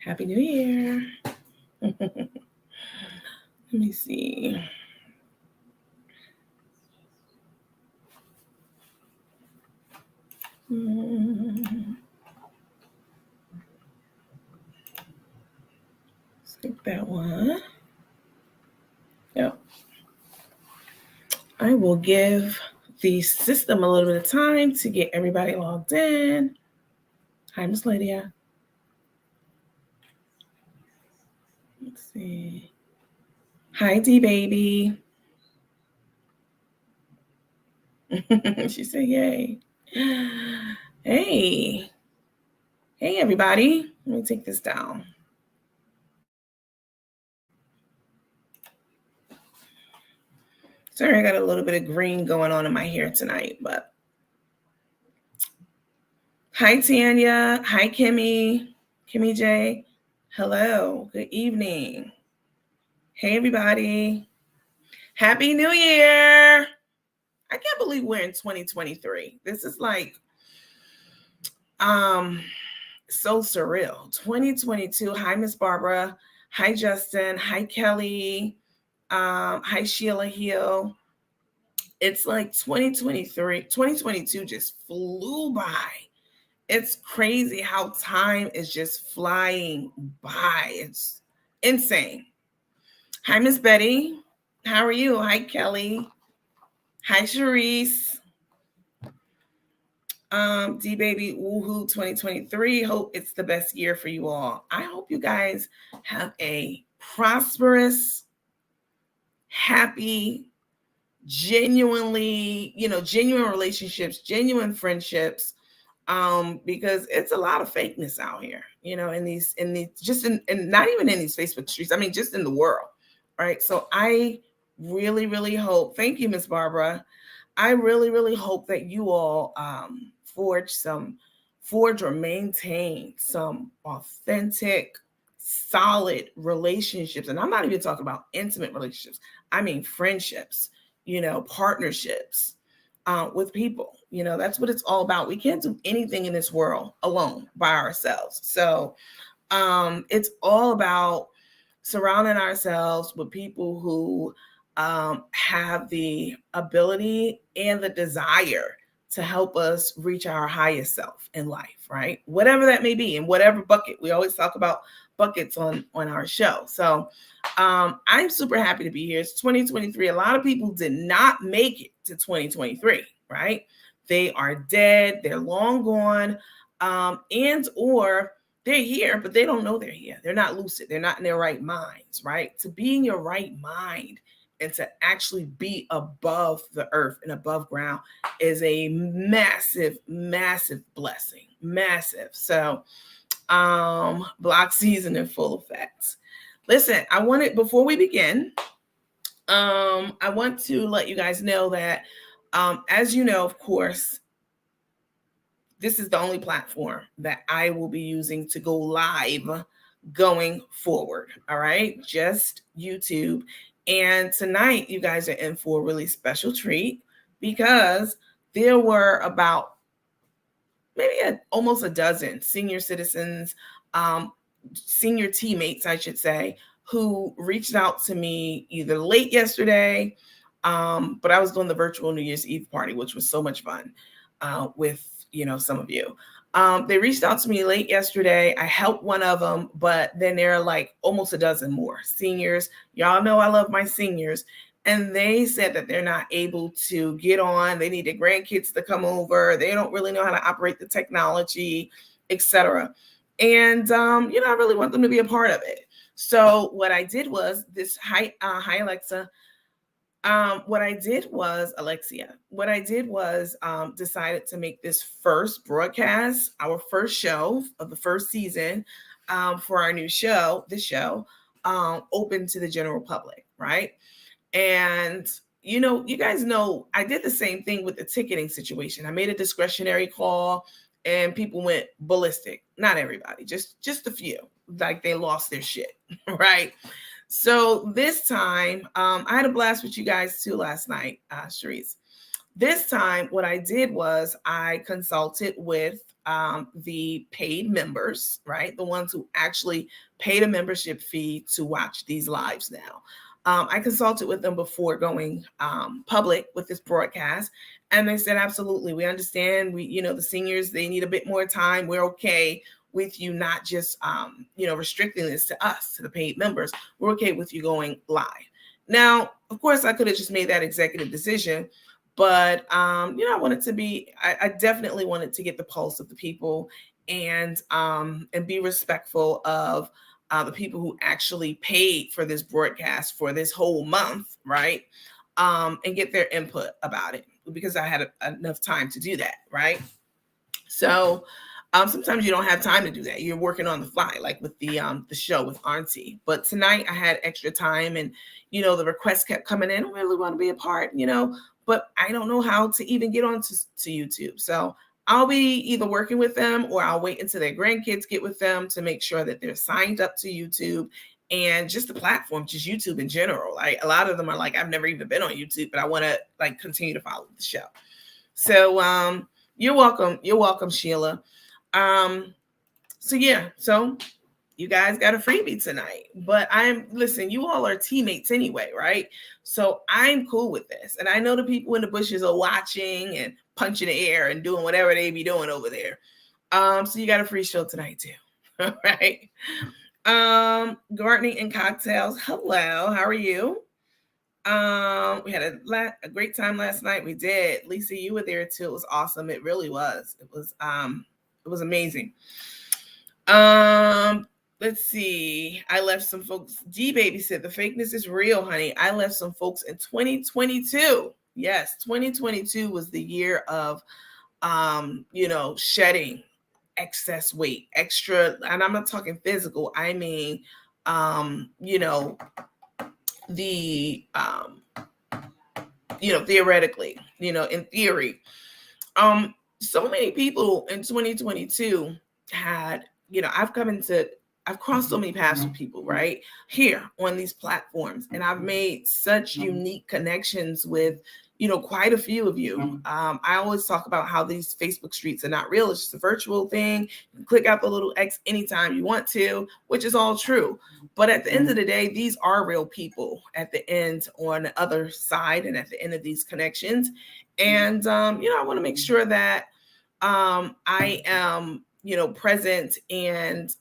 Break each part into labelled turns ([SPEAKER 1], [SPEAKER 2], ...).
[SPEAKER 1] Happy New Year. Let me see. Skip that one. Yep. I will give the system a little bit of time to get everybody logged in. Hi, Miss Lydia. Let's see. Hi, D baby. She said, "Yay!" Hey, hey, everybody. Let me take this down. Sorry, I got a little bit of green going on in my hair tonight, but hi, Tanya. Hi, Kimmy. Kimmy J. Hello. Good evening. Hey, everybody. Happy New Year. I can't believe we're in 2023. This is like so surreal. 2022. Hi, Miss Barbara. Hi, Justin. Hi, Kelly. Hi, Sheila Hill. It's like 2023. 2022 just flew by. It's crazy how time is just flying by. It's insane. Hi, Miss Betty. How are you? Hi, Kelly. Hi, Sharice. D Baby, woohoo 2023. Hope it's the best year for you all. I hope you guys have a prosperous, happy, genuine relationships, genuine friendships. Because it's a lot of fakeness out here, in these and not even in these Facebook streets. I mean, just in the world, right? So I really, really hope. Thank you, Miss Barbara. I really, really hope that you all forge or maintain some authentic, solid relationships. And I'm not even talking about intimate relationships. I mean friendships, partnerships with people. That's what it's all about. We can't do anything in this world alone by ourselves. So it's all about surrounding ourselves with people who have the ability and the desire to help us reach our highest self in life, right? Whatever that may be, in whatever bucket. We always talk about buckets on our show. So I'm super happy to be here. It's 2023. A lot of people did not make it to 2023, right? They are dead. They're long gone. And or they're here, but they don't know they're here. They're not lucid. They're not in their right minds, right? To be in your right mind and to actually be above the earth and above ground is a massive, massive blessing. Massive. So block season in full effect. Listen, before we begin, I want to let you guys know that as you know, of course, this is the only platform that I will be using to go live going forward. All right, just YouTube. And tonight, you guys are in for a really special treat because there were about maybe almost a dozen senior citizens, senior teammates, I should say, who reached out to me either late yesterday, but I was doing the virtual New Year's Eve party, which was so much fun with some of you. They reached out to me late yesterday. I helped one of them, but then there are like almost a dozen more seniors. Y'all know I love my seniors. And they said that they're not able to get on. They need their grandkids to come over. They don't really know how to operate the technology, etc. And, I really want them to be a part of it. So what I did was this, hi Alexa. What I did was, Alexia, decided to make this first broadcast, our first show of the first season for our new show, open to the general public, right? And, you guys know, I did the same thing with the ticketing situation. I made a discretionary call and people went ballistic. Not everybody, just a few, like they lost their shit, right? So this time, I had a blast with you guys too last night, Sharice. This time, what I did was I consulted with the paid members, right? The ones who actually paid a membership fee to watch these lives now. I consulted with them before going public with this broadcast, and they said, absolutely, we understand. The seniors, they need a bit more time. We're okay with you not just, restricting this to us, to the paid members. We're okay with you going live. Now, of course, I could have just made that executive decision, but I wanted to be. I definitely wanted to get the pulse of the people and be respectful of the people who actually paid for this broadcast for this whole month, right? And get their input about it, because I had enough time to do that, right? So sometimes you don't have time to do that. You're working on the fly, like with the show with Auntie. But tonight I had extra time, and the requests kept coming in. I really want to be a part, but I don't know how to even get on to YouTube. So I'll be either working with them, or I'll wait until their grandkids get with them to make sure that they're signed up to YouTube and just the platform, just YouTube in general. Like, a lot of them are like, I've never even been on YouTube, but I want to like continue to follow the show. So you're welcome. You're welcome, Sheila. So you guys got a freebie tonight, but listen, you all are teammates anyway, right? So I'm cool with this. And I know the people in the bushes are watching and punching the air and doing whatever they be doing over there. So you got a free show tonight too. All right. Gardening and cocktails. Hello, how are you? We had a great time last night. We did. Lisa, you were there too. It was awesome. It really was. It was amazing. Let's see. I left some folks. G-Baby said the fakeness is real, honey. I left some folks in 2022. Yes, 2022 was the year of shedding excess weight, extra, and I'm not talking physical. I mean, theoretically, in theory. So many people in 2022 had, I've crossed so many paths with people right here on these platforms, and I've made such unique connections with, quite a few of you. I always talk about how these Facebook streets are not real. It's just a virtual thing. You can click out the little X anytime you want to, which is all true. But at the end of the day, these are real people at the end, on the other side, and at the end of these connections. And, I want to make sure that I am, present and,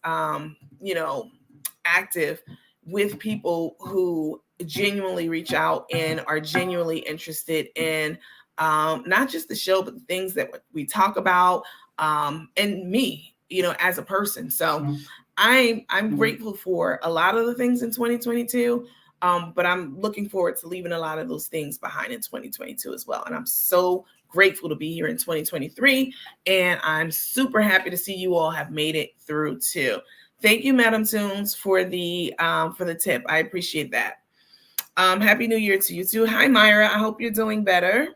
[SPEAKER 1] active with people who genuinely reach out and are genuinely interested in not just the show, but the things that we talk about, and me, as a person. So I'm grateful for a lot of the things in 2022, but I'm looking forward to leaving a lot of those things behind in 2022 as well. And I'm so grateful to be here in 2023, and I'm super happy to see you all have made it through too. Thank you, Madam Tunes, for the tip. I appreciate that. Happy New Year to you too. Hi, Myra. I hope you're doing better.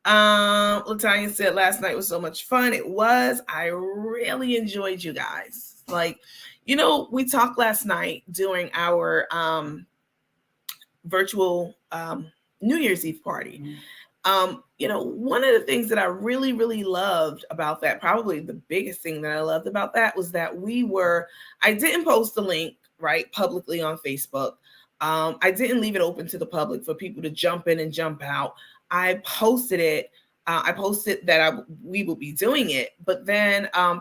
[SPEAKER 1] Latanya said last night was so much fun. It was. I really enjoyed you guys. Like, we talked last night during our virtual New Year's Eve party. One of the things that I really, really loved about that, probably the biggest thing that I loved about that, was that I didn't post the link, right, publicly on Facebook. I didn't leave it open to the public for people to jump in and jump out. I posted it. I posted that we will be doing it, but then I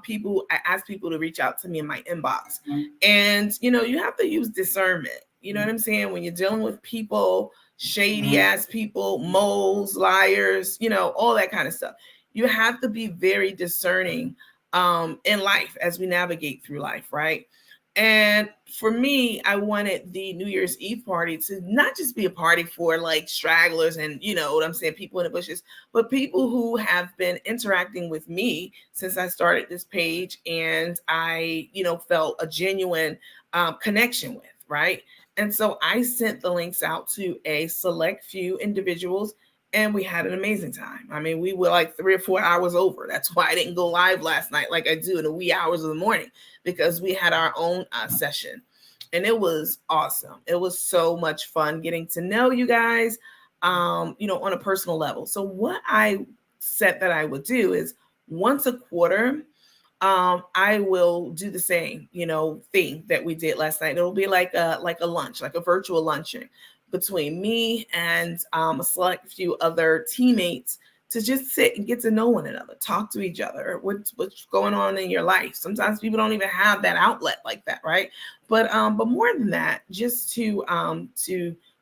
[SPEAKER 1] asked people to reach out to me in my inbox. And, you have to use discernment. You know what I'm saying? When you're dealing with people, shady ass people, moles, liars, all that kind of stuff. You have to be very discerning in life as we navigate through life, right? And for me, I wanted the New Year's Eve party to not just be a party for like stragglers and, what I'm saying, people in the bushes, but people who have been interacting with me since I started this page, and I, felt a genuine connection with, right? And so I sent the links out to a select few individuals, and we had an amazing time. I mean, we were like 3 or 4 hours over. That's why I didn't go live last night like I do in the wee hours of the morning, because we had our own session, and it was awesome. It was so much fun getting to know you guys, on a personal level. So what I said that I would do is once a quarter, I will do the same, thing that we did last night. It'll be like a lunch, like a virtual luncheon between me and a select few other teammates to just sit and get to know one another, talk to each other, what's going on in your life. Sometimes people don't even have that outlet like that, right? But more than that, just to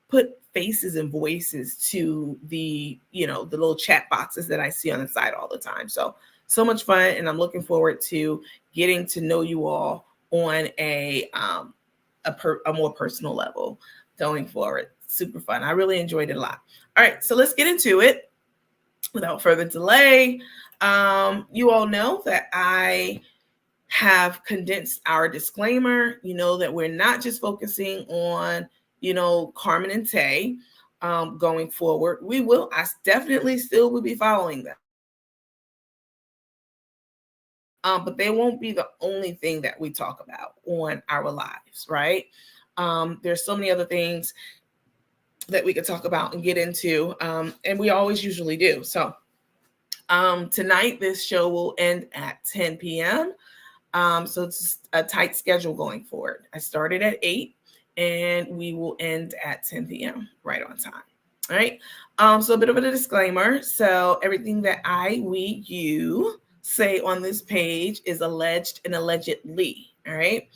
[SPEAKER 1] put faces and voices to the little chat boxes that I see on the side all the time. So much fun, and I'm looking forward to getting to know you all on a more personal level going forward. Super fun. I really enjoyed it a lot. All right, so let's get into it without further delay. You all know that I have condensed our disclaimer. You know that we're not just focusing on, Carmen and Tay going forward. I definitely still will be following them. But they won't be the only thing that we talk about on our lives, right? There's so many other things that we could talk about and get into, and we always usually do. So tonight, this show will end at 10 p.m. So it's a tight schedule going forward. I started at 8 and we will end at 10 p.m. right on time. All right. So a bit of a disclaimer. So everything that you say on this page is alleged and allegedly. All right.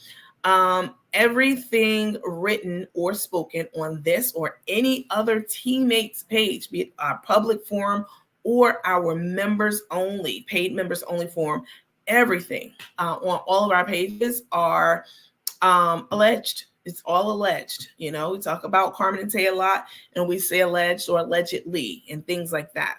[SPEAKER 1] Everything written or spoken on this or any other teammates page, be it our public forum or our members only, paid members only forum, everything on all of our pages are alleged. It's all alleged. We talk about Carmen and Tay a lot, and we say alleged or allegedly and things like that.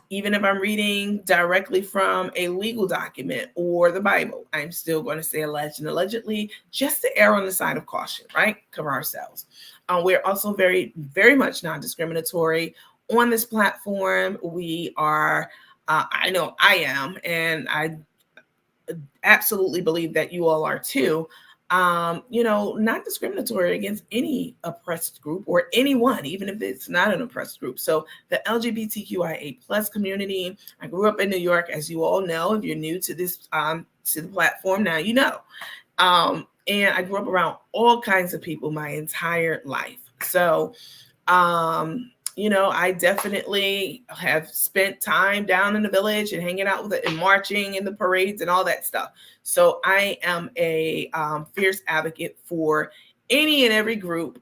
[SPEAKER 1] Even if I'm reading directly from a legal document or the Bible, I'm still going to say alleged and allegedly, just to err on the side of caution, right? Cover ourselves. We're also very, very much non-discriminatory on this platform. We are, I know I am, and I absolutely believe that you all are too. Not discriminatory against any oppressed group or anyone, even if it's not an oppressed group. So the LGBTQIA plus community, I grew up in New York, as you all know. If you're new to this, to the platform, now you know. And I grew up around all kinds of people my entire life. So, I definitely have spent time down in the village and hanging out with it and marching in the parades and all that stuff. So I am a fierce advocate for any and every group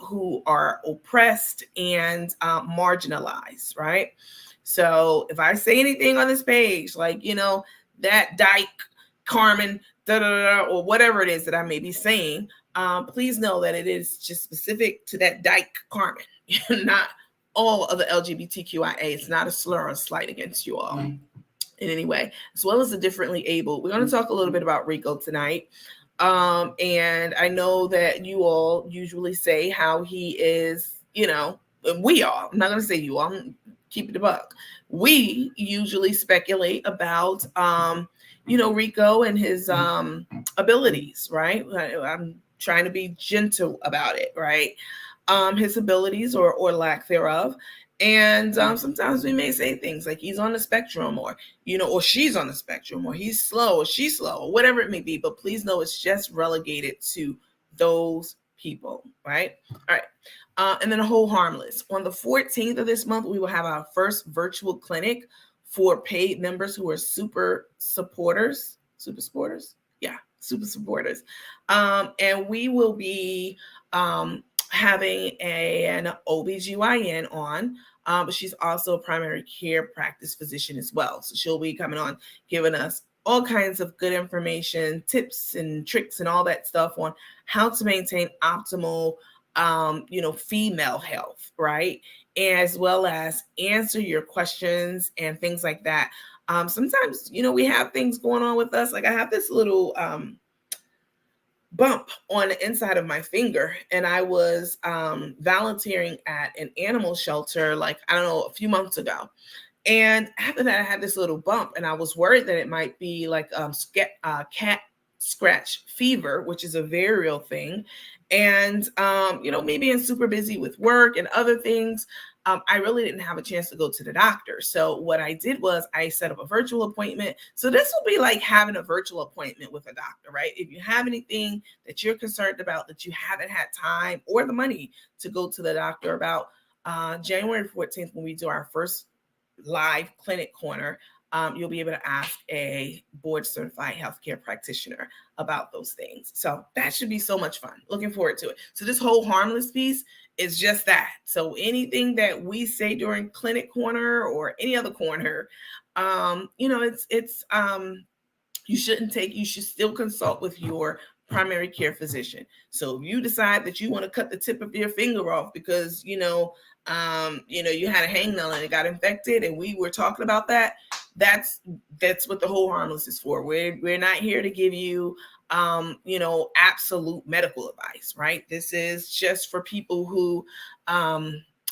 [SPEAKER 1] who are oppressed and marginalized, right? So if I say anything on this page, like, that dyke, Carmen, or whatever it is that I may be saying, please know that it is just specific to that dyke, Carmen, not all of the LGBTQIA. It's not a slur or a slight against you all in any way, as well as the differently able. We're going to talk a little bit about Rico tonight. And I know that you all usually say how he is, we all, I'm not going to say you all, I'm keep it a buck. We usually speculate about, Rico and his abilities, right? I'm trying to be gentle about it, right? His abilities or lack thereof. And sometimes we may say things like he's on the spectrum, or she's on the spectrum, or he's slow, or she's slow, or whatever it may be. But please know it's just relegated to those people, right? All right. And then a whole harmless. On the 14th of this month, we will have our first virtual clinic for paid members who are super supporters. Super supporters? Yeah, super supporters. And we will be having an OBGYN on, but she's also a primary care practice physician as well. So she'll be coming on, giving us all kinds of good information, tips and tricks and all that stuff on how to maintain optimal, female health, right? As well as answer your questions and things like that. Sometimes, we have things going on with us. Like I have this little bump on the inside of my finger, and I was volunteering at an animal shelter, like, I don't know, a few months ago. And after that, I had this little bump, and I was worried that it might be like cat scratch fever, which is a very real thing. And, me being super busy with work and other things, I really didn't have a chance to go to the doctor. So what I did was I set up a virtual appointment. So this will be like having a virtual appointment with a doctor, right? If you have anything that you're concerned about that you haven't had time or the money to go to the doctor about, January 14th, when we do our first live clinic corner, you'll be able to ask a board certified healthcare practitioner about those things. So that should be so much fun. Looking forward to it. So this whole harmless piece is just that. So anything that we say during clinic corner or any other corner, you should still consult with your primary care physician. So if you decide that you want to cut the tip of your finger off because you had a hangnail and it got infected, and we were talking about that, that's what the whole harmless is for. We're not here to give you absolute medical advice, right? This is just for people who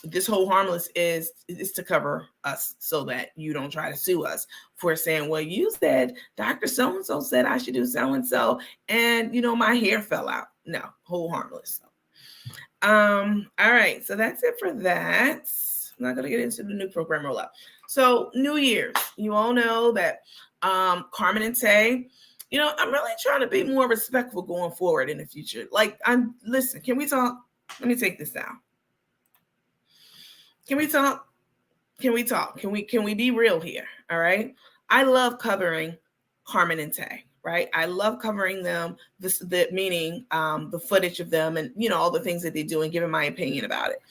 [SPEAKER 1] this whole harmless is to cover us so that you don't try to sue us for saying, well, you said Dr. So-and-so said I should do so-and-so, and my hair fell out. No, whole harmless. All right, so that's it for that. I'm not gonna get into the new program rollout. So New Year's, you all know that Carmen and Tay, I'm really trying to be more respectful going forward in the future. Listen, can we talk? Let me take this down. Can we talk? Can we be real here? All right. I love covering Carmen and Tay, right? I love covering them, meaning the footage of them and all the things that they do and giving my opinion about it.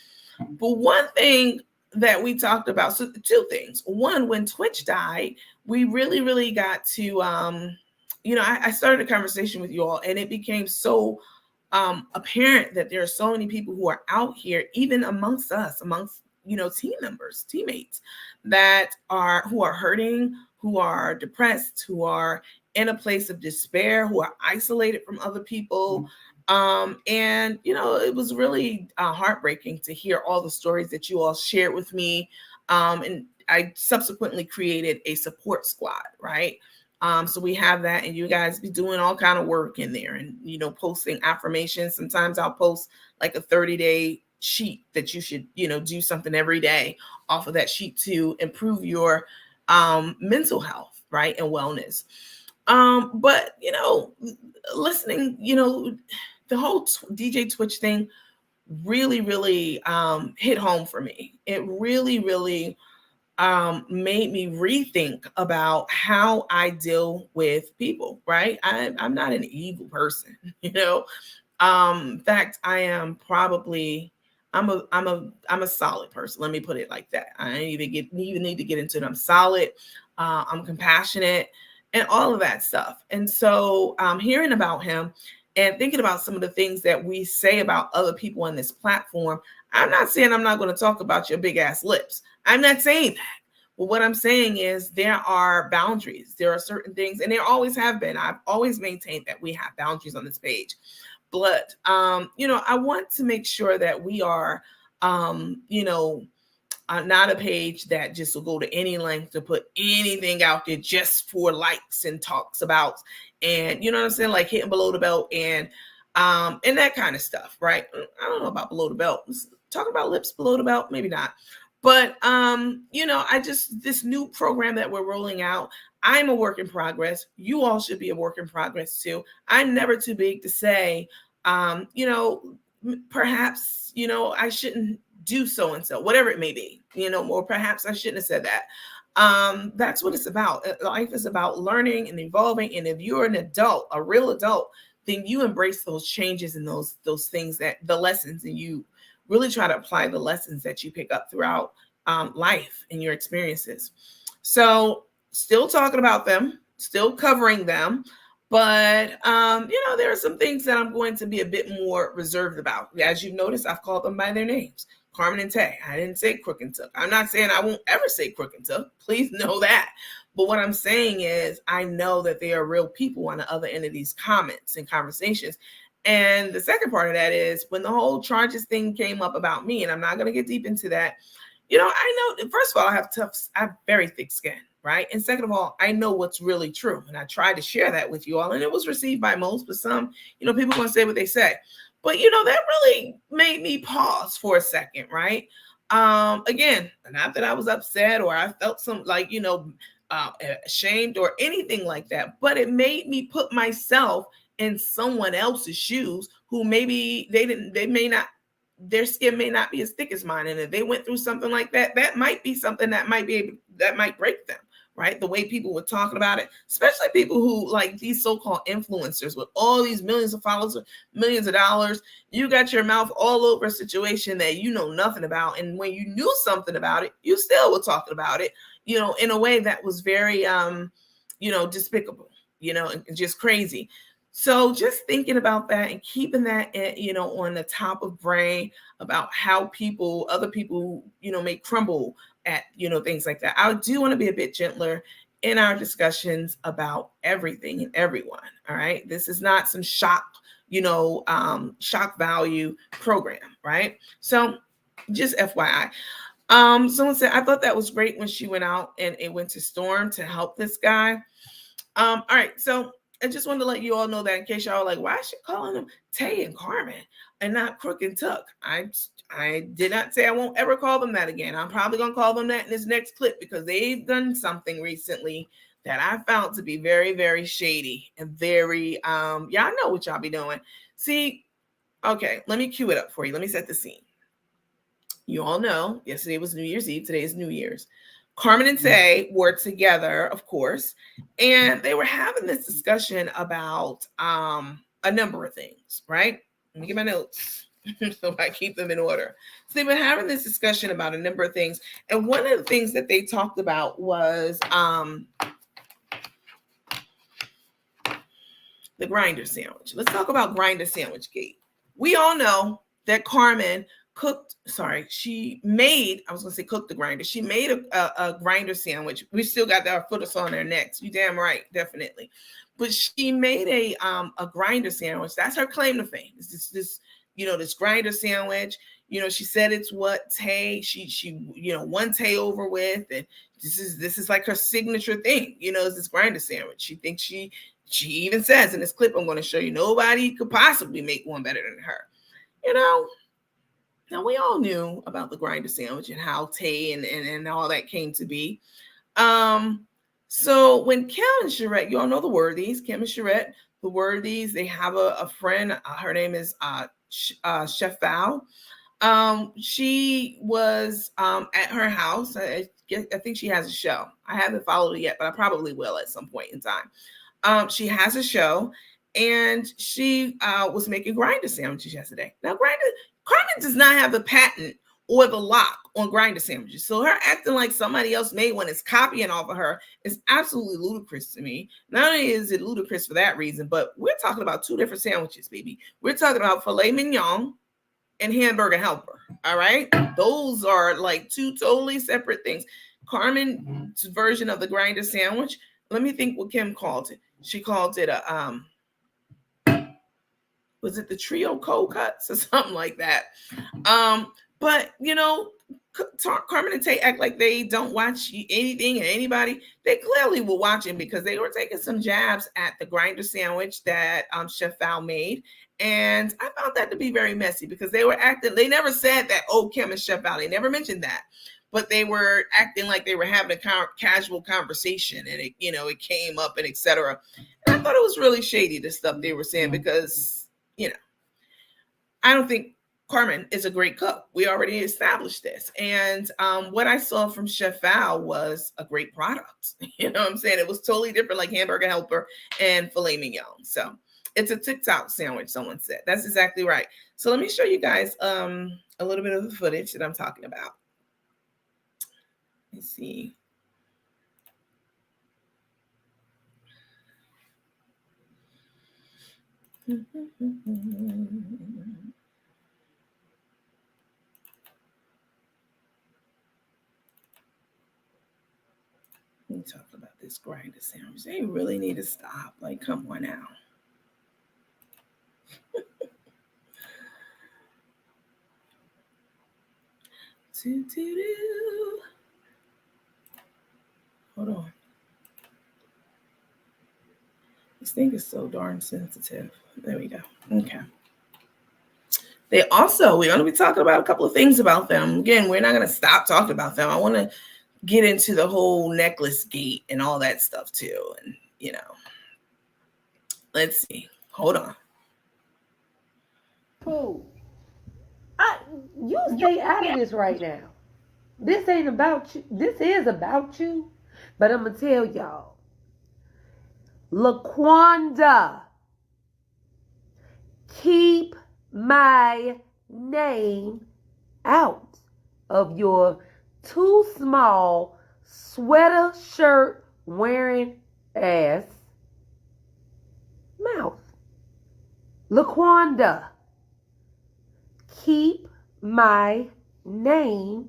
[SPEAKER 1] But one thing that we talked about, so two things. One, when Twitch died, we really, really got to I started a conversation with you all, and it became so apparent that there are so many people who are out here, even amongst us, team members, teammates who are hurting, who are depressed, who are in a place of despair, who are isolated from other people. And it was really heartbreaking to hear all the stories that you all shared with me. And I subsequently created a support squad, right? So we have that, and you guys be doing all kind of work in there and, posting affirmations. Sometimes I'll post like a 30-day sheet that you should, do something every day off of that sheet to improve your mental health, right, and wellness. But listening, the whole DJ Twitch thing really, really hit home for me. It really, really made me rethink about how I deal with people, right? I'm not an evil person, in fact, I am probably I'm a solid person. Let me put it like that. I don't even need to get into it. I'm solid. I'm compassionate and all of that stuff. And so hearing about him and thinking about some of the things that we say about other people on this platform, I'm not saying I'm not going to talk about your big ass lips. I'm not saying that. But what I'm saying is there are boundaries. There are certain things, and there always have been. I've always maintained that we have boundaries on this page. But, I want to make sure that we are, not a page that just will go to any length to put anything out there just for likes and talks about, and you know what I'm saying, like hitting below the belt and that kind of stuff, right? I don't know about below the belt. Talking about lips below the belt, maybe not. But this new program that we're rolling out, I'm a work in progress. You all should be a work in progress too. I'm never too big to say, perhaps, I shouldn't do so and so, whatever it may be, or perhaps I shouldn't have said that. That's what it's about. Life is about learning and evolving. And if you're an adult, a real adult, then you embrace those changes and those things, that the lessons, and you really try to apply the lessons that you pick up throughout life and your experiences. So still talking about them, still covering them, but there are some things that I'm going to be a bit more reserved about. As you've noticed, I've called them by their names. Carmen and Tay. I didn't say Crook and Took. I'm not saying I won't ever say Crook and Took. Please know that. But what I'm saying is I know that there are real people on the other end of these comments and conversations. And the second part of that is when the whole charges thing came up about me, and I'm not going to get deep into that. I know, first of all, I have very thick skin, right? And second of all, I know what's really true. And I tried to share that with you all, and it was received by most, but some, people going to say what they say. But, that really made me pause for a second, right? Again, not that I was upset or I felt some ashamed or anything like that, but it made me put myself in someone else's shoes who maybe they may not, their skin may not be as thick as mine. And if they went through something like that, that might be something that might break them, right? The way people were talking about it, especially people who like these so-called influencers with all these millions of followers, millions of dollars. You got your mouth all over a situation that you know nothing about. And when you knew something about it, you still were talking about it, in a way that was very, despicable, and just crazy. So just thinking about that and keeping that, on the top of brain about how other people, may crumble at, things like that. I do want to be a bit gentler in our discussions about everything and everyone. All right. This is not some shock value program. Right. So just FYI. Someone said, I thought that was great when she went out and it went to Storm to help this guy. All right. So I just wanted to let you all know that in case y'all are like, why is she calling them Tay and Carmen and not Crook and Tuck? I did not say I won't ever call them that again. I'm probably going to call them that in this next clip because they've done something recently that I found to be very, very shady and very, y'all know what y'all be doing. See, okay, let me cue it up for you. Let me set the scene. You all know yesterday was New Year's Eve. Today is New Year's. Carmen and Tay were together, of course, and they were having this discussion about a number of things, right? Let me get my notes so I keep them in order. So they've been having this discussion about a number of things, and one of the things that they talked about was the grinder sandwich. Let's talk about grinder sandwich gate. We all know that Carmen she made the grinder. She made a grinder sandwich. We still got our foot on their necks. You damn right, definitely. But she made a grinder sandwich. That's her claim to fame. It's this grinder sandwich. She said it's what Tay, she won Tay over with, and this is like her signature thing, is this grinder sandwich. She thinks she even says in this clip I'm going to show you, nobody could possibly make one better than her. Now we all knew about the grinder sandwich and how Tay and all that came to be. So when Kim and Sherette, you all know the Worthies, Kim and Sherette, the Worthies, they have a friend. Her name is Chef Val. She was at her house. I think she has a show. I haven't followed it yet, but I probably will at some point in time. She has a show, and she was making grinder sandwiches yesterday. Now, Carmen does not have the patent or the lock on grinder sandwiches. So her acting like somebody else made one is copying off of her is absolutely ludicrous to me. Not only is it ludicrous for that reason, but we're talking about two different sandwiches, baby. We're talking about filet mignon and hamburger helper. All right. Those are like two totally separate things. Carmen's version of the grinder sandwich. Let me think what Kim called it. She called it was it the trio cold cuts or something like that? But Carmen and Tay act like they don't watch anything and anybody. They clearly were watching because they were taking some jabs at the grinder sandwich that Chef Val made. And I found that to be very messy because they were acting, they never said that, oh, Kim and Chef Val, they never mentioned that. But they were acting like they were having a casual conversation, and it came up and etc. And I thought it was really shady, the stuff they were saying, because I don't think Carmen is a great cook. We already established this. And what I saw from Chef Val was a great product. You know what I'm saying? It was totally different, like hamburger helper and filet mignon. So it's a TikTok sandwich, someone said. That's exactly right. So let me show you guys a little bit of the footage that I'm talking about. Let's see. Let me talk about this grinder sandwich. They really need to stop. Like, come on now. Hold on. This thing is so darn sensitive. There we go. Okay. They also, we're going to be talking about a couple of things about them. Again, we're not going to stop talking about them. I want to get into the whole necklace gate and all that stuff too. And, you know, let's see. Hold on.
[SPEAKER 2] Cool. You stay out of this right now. This ain't about you. This is about you. But I'm going to tell y'all. LaQuanda, keep my name out of your too small sweater shirt wearing ass mouth. LaQuanda, keep my name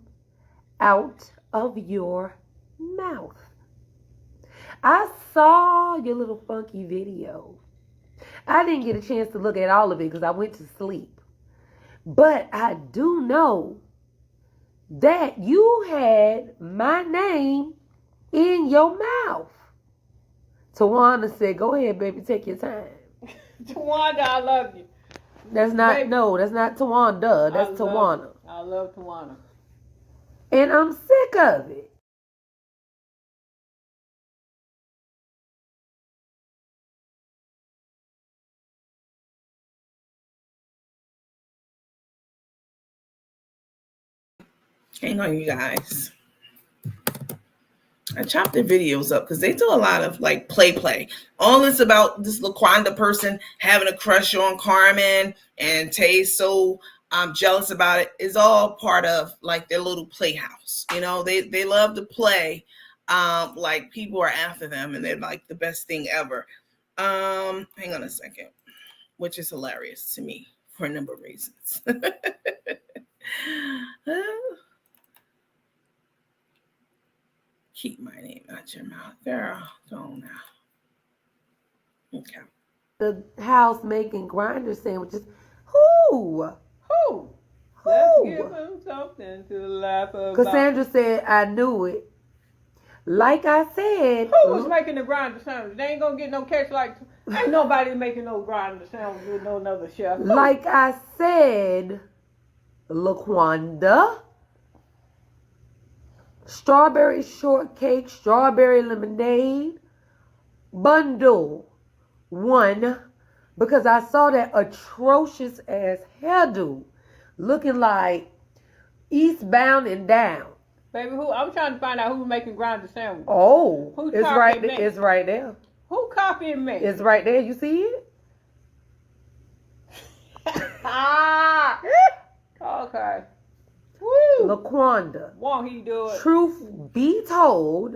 [SPEAKER 2] out of your mouth. I saw your little funky video. I didn't get a chance to look at all of it because I went to sleep. But I do know that you had my name in your mouth. Tawana said, go ahead, baby, take your time.
[SPEAKER 3] Tawanda, I love you.
[SPEAKER 2] That's not, no, that's not Tawanda. That's Tawana.
[SPEAKER 3] I love Tawana.
[SPEAKER 2] And I'm sick of it.
[SPEAKER 1] Hang on, you guys. I chopped the videos up because they do a lot of like play. All this about this LaQuanda person having a crush on Carmen and Tay's so jealous about it is all part of like their little playhouse. You know, they love to play like people are after them and they're like the best thing ever. Hang on a second, which is hilarious to me for a number of reasons. Keep my name out your mouth. Girl, go on now. Okay.
[SPEAKER 2] The house making grinder sandwiches. Who?
[SPEAKER 3] Let's give them something to laugh about.
[SPEAKER 2] Cassandra said, I knew it. Like I said.
[SPEAKER 3] Who was making the grinder sandwich? They ain't gonna get no catch like. Ain't nobody making no grinder sandwich with no another chef.
[SPEAKER 2] Like I said, LaQuanda. Strawberry shortcake, strawberry lemonade, bundle 1, because I saw that atrocious ass hairdo looking like Eastbound and Down.
[SPEAKER 3] Baby, who? I'm trying to find out who's making grinder sandwich.
[SPEAKER 2] Oh,
[SPEAKER 3] Who's
[SPEAKER 2] it's right
[SPEAKER 3] me?
[SPEAKER 2] there. It's right there.
[SPEAKER 3] Who copying me?
[SPEAKER 2] It's right there. You see it?
[SPEAKER 3] Ah. Okay. Woo.
[SPEAKER 2] LaQuanda.
[SPEAKER 3] Won't he do it?
[SPEAKER 2] Truth be told,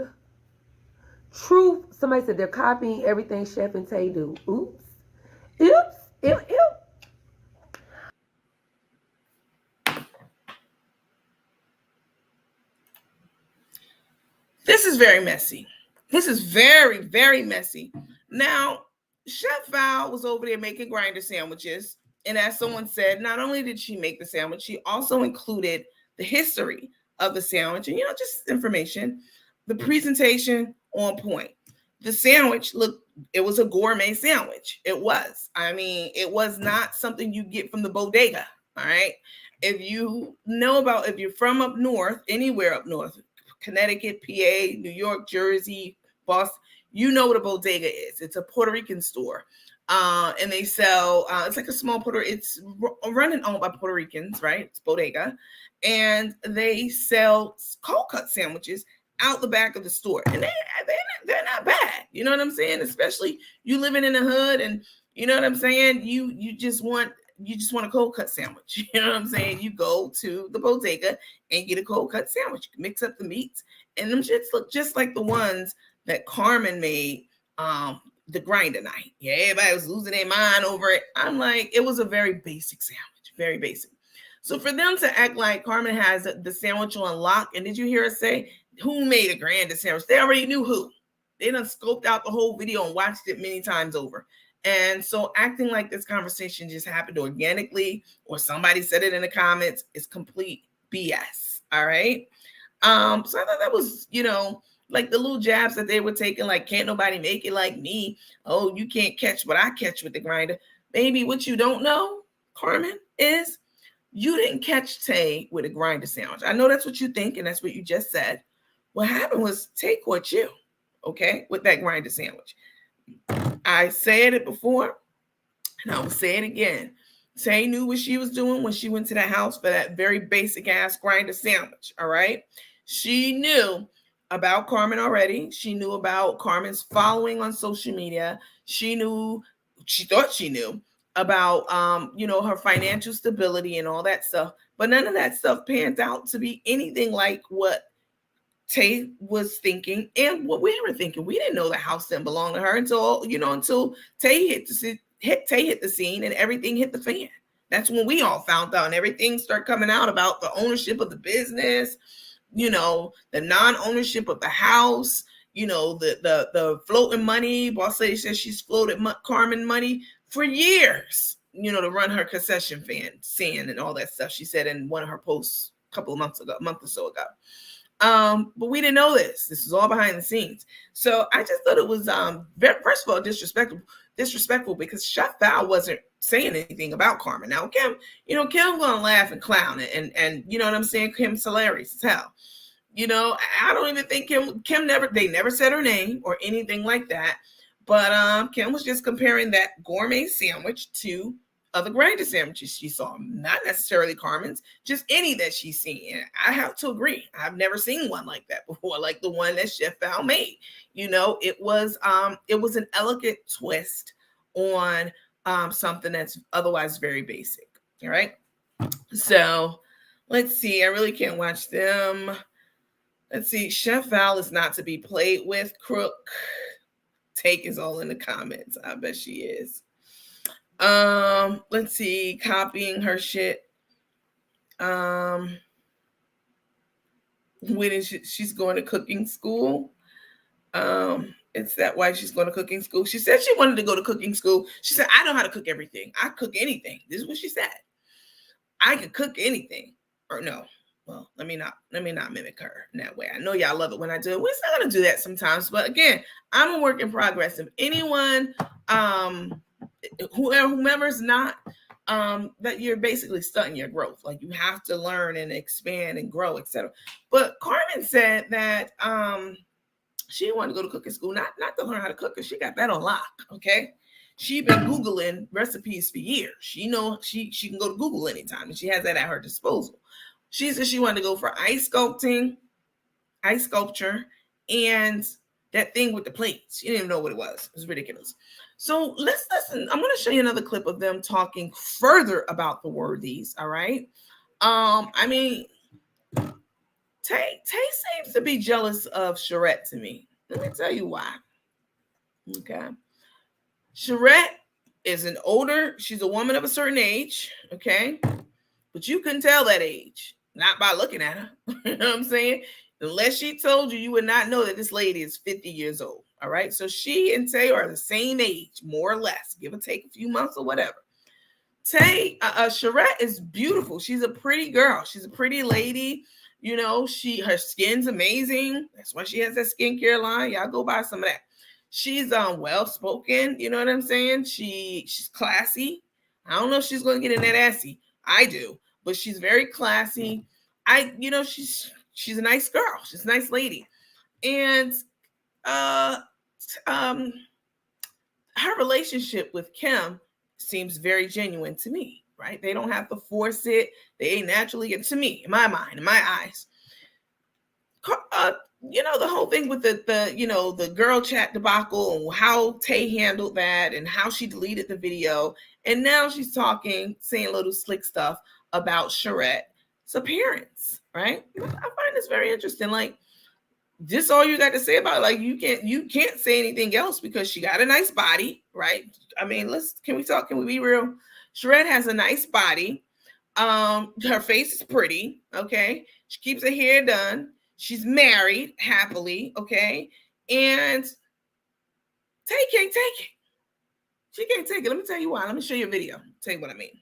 [SPEAKER 2] somebody said they're copying everything Chef and Tay do. Oops. Ew.
[SPEAKER 1] This is very messy. This is very, very messy. Now, Chef Val was over there making grinder sandwiches. And as someone said, not only did she make the sandwich, she also included the history of the sandwich and, just information. The presentation on point. The sandwich, look, it was a gourmet sandwich. It was. I mean, it was not something you get from the bodega. All right. If you're from up north, anywhere up north, Connecticut, PA, New York, Jersey, Boston, you know what a bodega is. It's a Puerto Rican store. And they sell, it's like a small it's run and owned by Puerto Ricans, right? It's bodega. And they sell cold cut sandwiches out the back of the store. And they're not bad. You know what I'm saying? Especially you living in the hood and you know what I'm saying? You just want a cold cut sandwich. You know what I'm saying? You go to the bodega and get a cold cut sandwich, mix up the meats, and them shits look just like the ones that Carmen made the grinder night. Yeah, everybody was losing their mind over it. I'm like, it was a very basic sandwich, very basic. So for them to act like Carmen has the sandwich on lock, and did you hear her say, who made a grinder sandwich? They already knew who. They done scoped out the whole video and watched it many times over. And so acting like this conversation just happened organically or somebody said it in the comments is complete BS. All right. So I thought that was, like the little jabs that they were taking, like, can't nobody make it like me. Oh, you can't catch what I catch with the grinder. Baby, what you don't know, Carmen, is you didn't catch Tay with a grinder sandwich. I know that's what you think, and that's what you just said. What happened was Tay caught you, okay, with that grinder sandwich. I said it before, and I will say it again. Tay knew what she was doing when she went to the house for that very basic ass grinder sandwich. All right. She knew about Carmen already. She knew about Carmen's following on social media. She thought she knew about her financial stability and all that stuff. But none of that stuff pans out to be anything like what Tay was thinking and what we were thinking. We didn't know the house didn't belong to her until Tay hit the scene and everything hit the fan. That's when we all found out and everything started coming out about the ownership of the business, the non-ownership of the house, the floating money. Boss lady says she's floated Carmen money for years, to run her concession stand and all that stuff. She said in one of her posts a month or so ago. But we didn't know this. This is all behind the scenes. So I just thought it was first of all disrespectful because Chef Val wasn't saying anything about Carmen. Now Kim, Kim's gonna laugh and clown it, and you know what I'm saying? Kim's hilarious as hell. I don't even think Kim never said her name or anything like that. But Kim was just comparing that gourmet sandwich to other grinder sandwiches she saw, not necessarily Carmen's, just any that she's seen. And I have to agree. I've never seen one like that before, like the one that Chef Val made. It was an elegant twist on something that's otherwise very basic. All right. So let's see. I really can't watch them. Let's see. Chef Val is not to be played with. Crook. Take is all in the comments. I bet she is. Let's see, copying her shit. When is she's going to cooking school? It's that why she's going to cooking school. She said she wanted to go to cooking school. She said, I know how to cook everything. I cook anything. This is what she said. I can cook anything. Or no. Well, let me not mimic her in that way. I know y'all love it when I do it. We're still gonna do that sometimes. But again, I'm a work in progress. If anyone whomever's not, that you're basically stunting your growth. Like you have to learn and expand and grow, etc. But Carmen said that she wanted to go to cooking school, not to learn how to cook, because she got that on lock. Okay. She's been Googling recipes for years. She know she can go to Google anytime, and she has that at her disposal. She said she wanted to go for ice sculpture, and that thing with the plates. She didn't even know what it was. It was ridiculous. So let's listen. I'm going to show you another clip of them talking further about the worthies. All right. I mean, Tay seems to be jealous of Sherette to me. Let me tell you why. Okay. Sherette is she's a woman of a certain age. Okay. But you couldn't tell that age, not by looking at her. You know what I'm saying? Unless she told you, you would not know that this lady is 50 years old. All right. So she and Tay are the same age, more or less, give or take a few months or whatever. Tay, Sherette is beautiful. She's a pretty girl. She's a pretty lady. Her skin's amazing. That's why she has that skincare line. Y'all go buy some of that. She's well spoken. You know what I'm saying? She's classy. I don't know if she's going to get in that assy. I do, but she's very classy. She's a nice girl. She's a nice lady, and her relationship with Kim seems very genuine to me. Right? They don't have to force it. They naturally get to me, in my mind, in my eyes. The whole thing with the girl chat debacle and how Tay handled that and how she deleted the video. And now she's saying a little slick stuff about Sherette's appearance, right? I find this very interesting. Like, this all you got to say about it. Like, you can't say anything else because she got a nice body, right? I mean, can we be real? Sherette has a nice body. Her face is pretty, okay? She keeps her hair done. She's married happily, okay? And Tay can't take it. She can't take it. Let me tell you why. Let me show you a video. Tell you what I mean.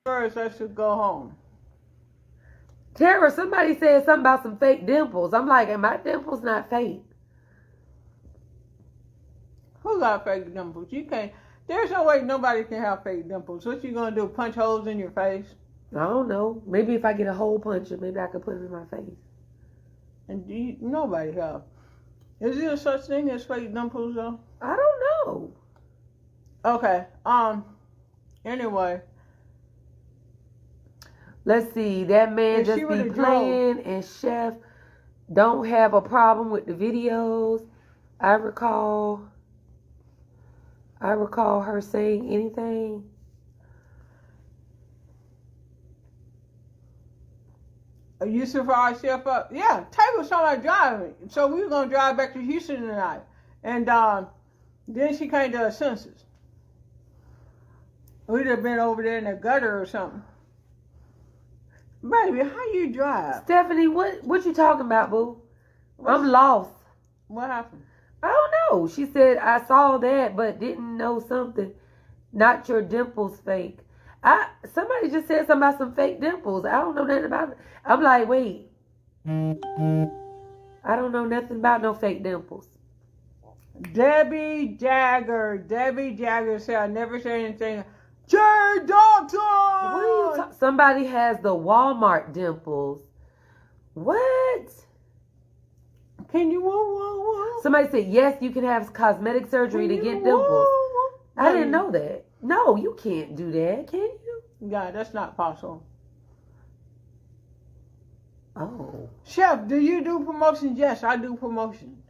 [SPEAKER 3] First, I should go home.
[SPEAKER 2] Tara, somebody said something about some fake dimples. I'm like, and my dimples not fake.
[SPEAKER 3] Who got fake dimples? You can't. There's no way nobody can have fake dimples. What you gonna do? Punch holes in your face?
[SPEAKER 2] I don't know. Maybe if I get a hole puncher, maybe I could put it in my face.
[SPEAKER 3] And nobody have. Is there such thing as fake dimples though?
[SPEAKER 2] I don't know.
[SPEAKER 3] Okay. Anyway.
[SPEAKER 2] Let's see. That man just be playing, and Chef don't have a problem with the videos. I recall her saying anything.
[SPEAKER 3] You surprised Chef up? Yeah, Tay was talking about driving. So we were gonna drive back to Houston tonight. And then she came to her senses. We'd have been over there in the gutter or something. Baby, how you drive?
[SPEAKER 2] Stephanie, what you talking about, boo? I'm lost.
[SPEAKER 3] What happened?
[SPEAKER 2] I don't know. She said I saw that but didn't know something. Not your dimples fake. Somebody just said something about some fake dimples. I don't know nothing about it. I'm like, wait. I don't know nothing about no fake dimples.
[SPEAKER 3] Debbie Jagger said I never said anything. Jay Dalton!
[SPEAKER 2] What are you somebody has the Walmart dimples. What?
[SPEAKER 3] Can you
[SPEAKER 2] Somebody said, yes, you can have cosmetic surgery to get dimples. I didn't know that. No, you can't do that, can you?
[SPEAKER 3] Yeah, that's not possible.
[SPEAKER 2] Oh.
[SPEAKER 3] Chef, do you do promotions? Yes, I do promotions.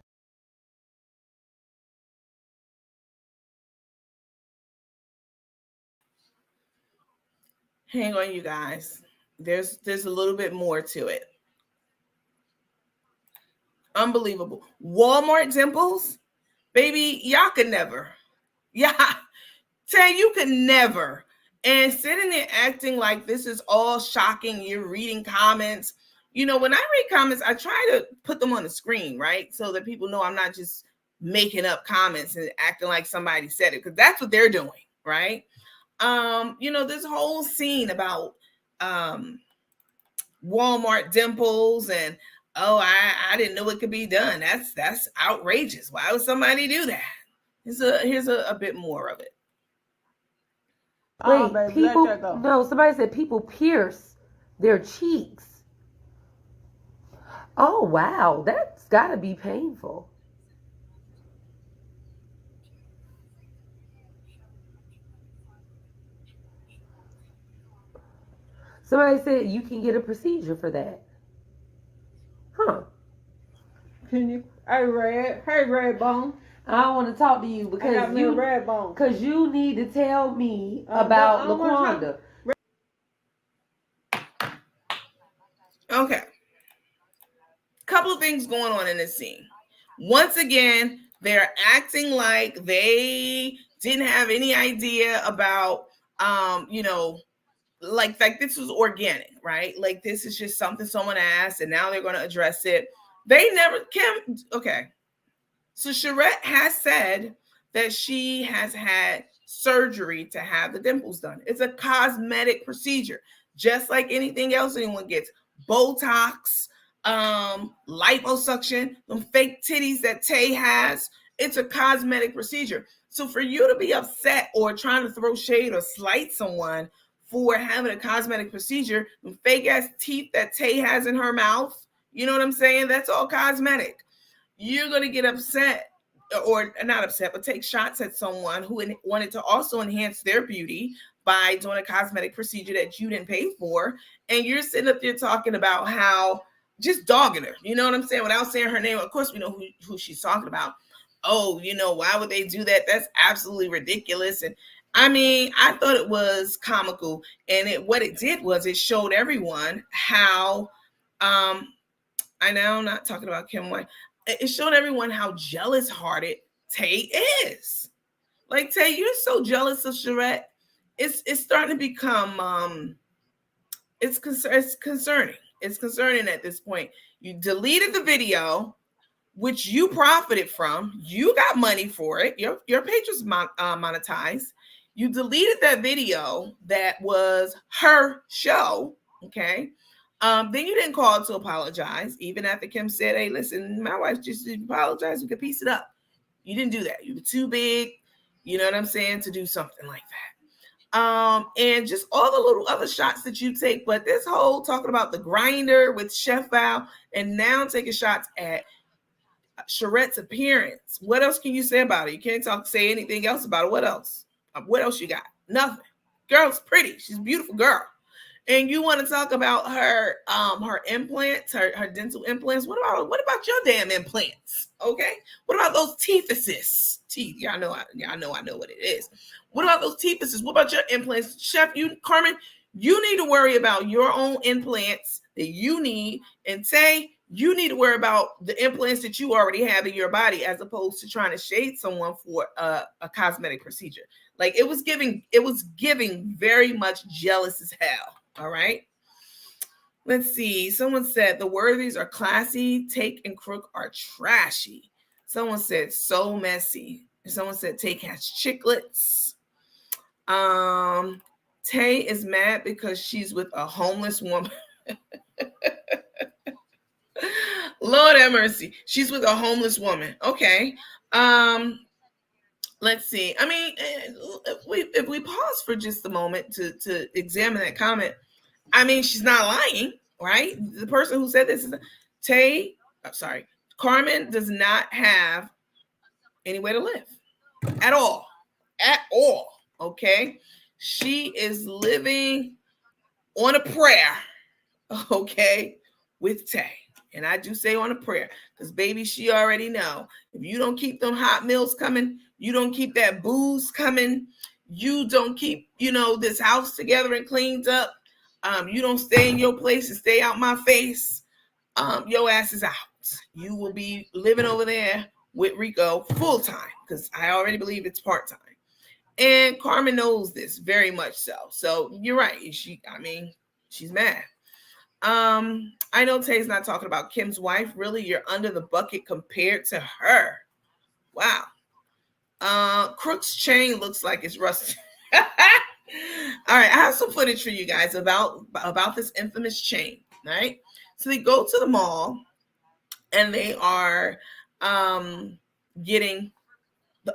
[SPEAKER 1] Hang on, you guys. There's a little bit more to it. Unbelievable. Walmart dimples, baby, y'all could never. Yeah, Tay, you could never. And sitting there acting like this is all shocking. You're reading comments. You know, when I read comments, I try to put them on the screen, right? So that people know I'm not just making up comments and acting like somebody said it, because that's what they're doing, right? You know, this whole scene about Walmart dimples and I didn't know it could be done. That's outrageous. Why would somebody do that? Here's a bit more of it.
[SPEAKER 2] Wait, baby, people? No, somebody said people pierce their cheeks. Oh wow, that's got to be painful. Somebody said you can get a procedure for that. Huh.
[SPEAKER 3] Can you? Hey, Red Bone.
[SPEAKER 2] I don't want to talk to you because you need to tell me about LaQuanda.
[SPEAKER 1] Okay. Couple of things going on in this scene. Once again, they're acting like they didn't have any idea about, you know, like this was organic, right? Like this is just something someone asked and now they're going to address it. They never can. Okay. So Sherette has said that she has had surgery to have the dimples done. It's a cosmetic procedure, just like anything else anyone gets. Botox, liposuction, them fake titties that Tay has. It's a cosmetic procedure. So for you to be upset or trying to throw shade or slight someone for having a cosmetic procedure, them fake ass teeth that Tay has in her mouth, you know what I'm saying? That's all cosmetic. You're going to get upset, or not upset, but take shots at someone who wanted to also enhance their beauty by doing a cosmetic procedure that you didn't pay for. And you're sitting up there talking about how, just dogging her, you know what I'm saying? Without saying her name, of course we know who she's talking about. Oh, you know, why would they do that? That's absolutely ridiculous. And I mean, I thought it was comical. And what it did was it showed everyone how, I know I'm not talking about Kim White. It showed everyone how jealous-hearted Tay is. Like, Tay, you're so jealous of Sherette. It's starting to become it's concerning. It's concerning at this point. You deleted the video, which you profited from. You got money for it. Your page was monetized. You deleted that video that was her show, okay? Then you didn't call to apologize, even after Kim said, "Hey, listen, my wife just apologized. We could piece it up." You didn't do that. You were too big, you know what I'm saying, to do something like that. And just all the little other shots that you take. But this whole talking about the grinder with Chef Val and now taking shots at Sharette's appearance. What else can you say about it? You can't say anything else about it. What else? What else you got? Nothing. Girl's pretty. She's a beautiful girl. And you want to talk about her implants, her dental implants. What about your damn implants? Okay. What about those teethuses? Teeth. Y'all know I know what it is. What about those teethuses? What about your implants? Chef, Carmen, you need to worry about your own implants that you need. And Tay, you need to worry about the implants that you already have in your body, as opposed to trying to shade someone for a cosmetic procedure. Like it was giving very much jealous as hell. All right. Let's see. Someone said the Worthies are classy. Take and Crook are trashy. Someone said so messy. Someone said Take has chiclets. Tay is mad because she's with a homeless woman. Lord have mercy. She's with a homeless woman. Okay. Let's see. I mean, if we pause for just a moment to examine that comment, I mean, she's not lying, right? The person who said this is Carmen does not have anywhere to live at all. At all. Okay. She is living on a prayer, okay, with Tay. And I do say on a prayer, because baby, she already know. If you don't keep them hot meals coming, you don't keep that booze coming, you don't keep, this house together and cleaned up, you don't stay in your place and stay out my face, your ass is out. You will be living over there with Rico full time, because I already believe it's part time. And Carmen knows this very much so. So you're right. She's mad. I know Tay's not talking about Kim's wife. Really, you're under the bucket compared to her. Wow. Crook's chain looks like it's rusted. All right, I have some footage for you guys about this infamous chain. All right. So they go to the mall and they are getting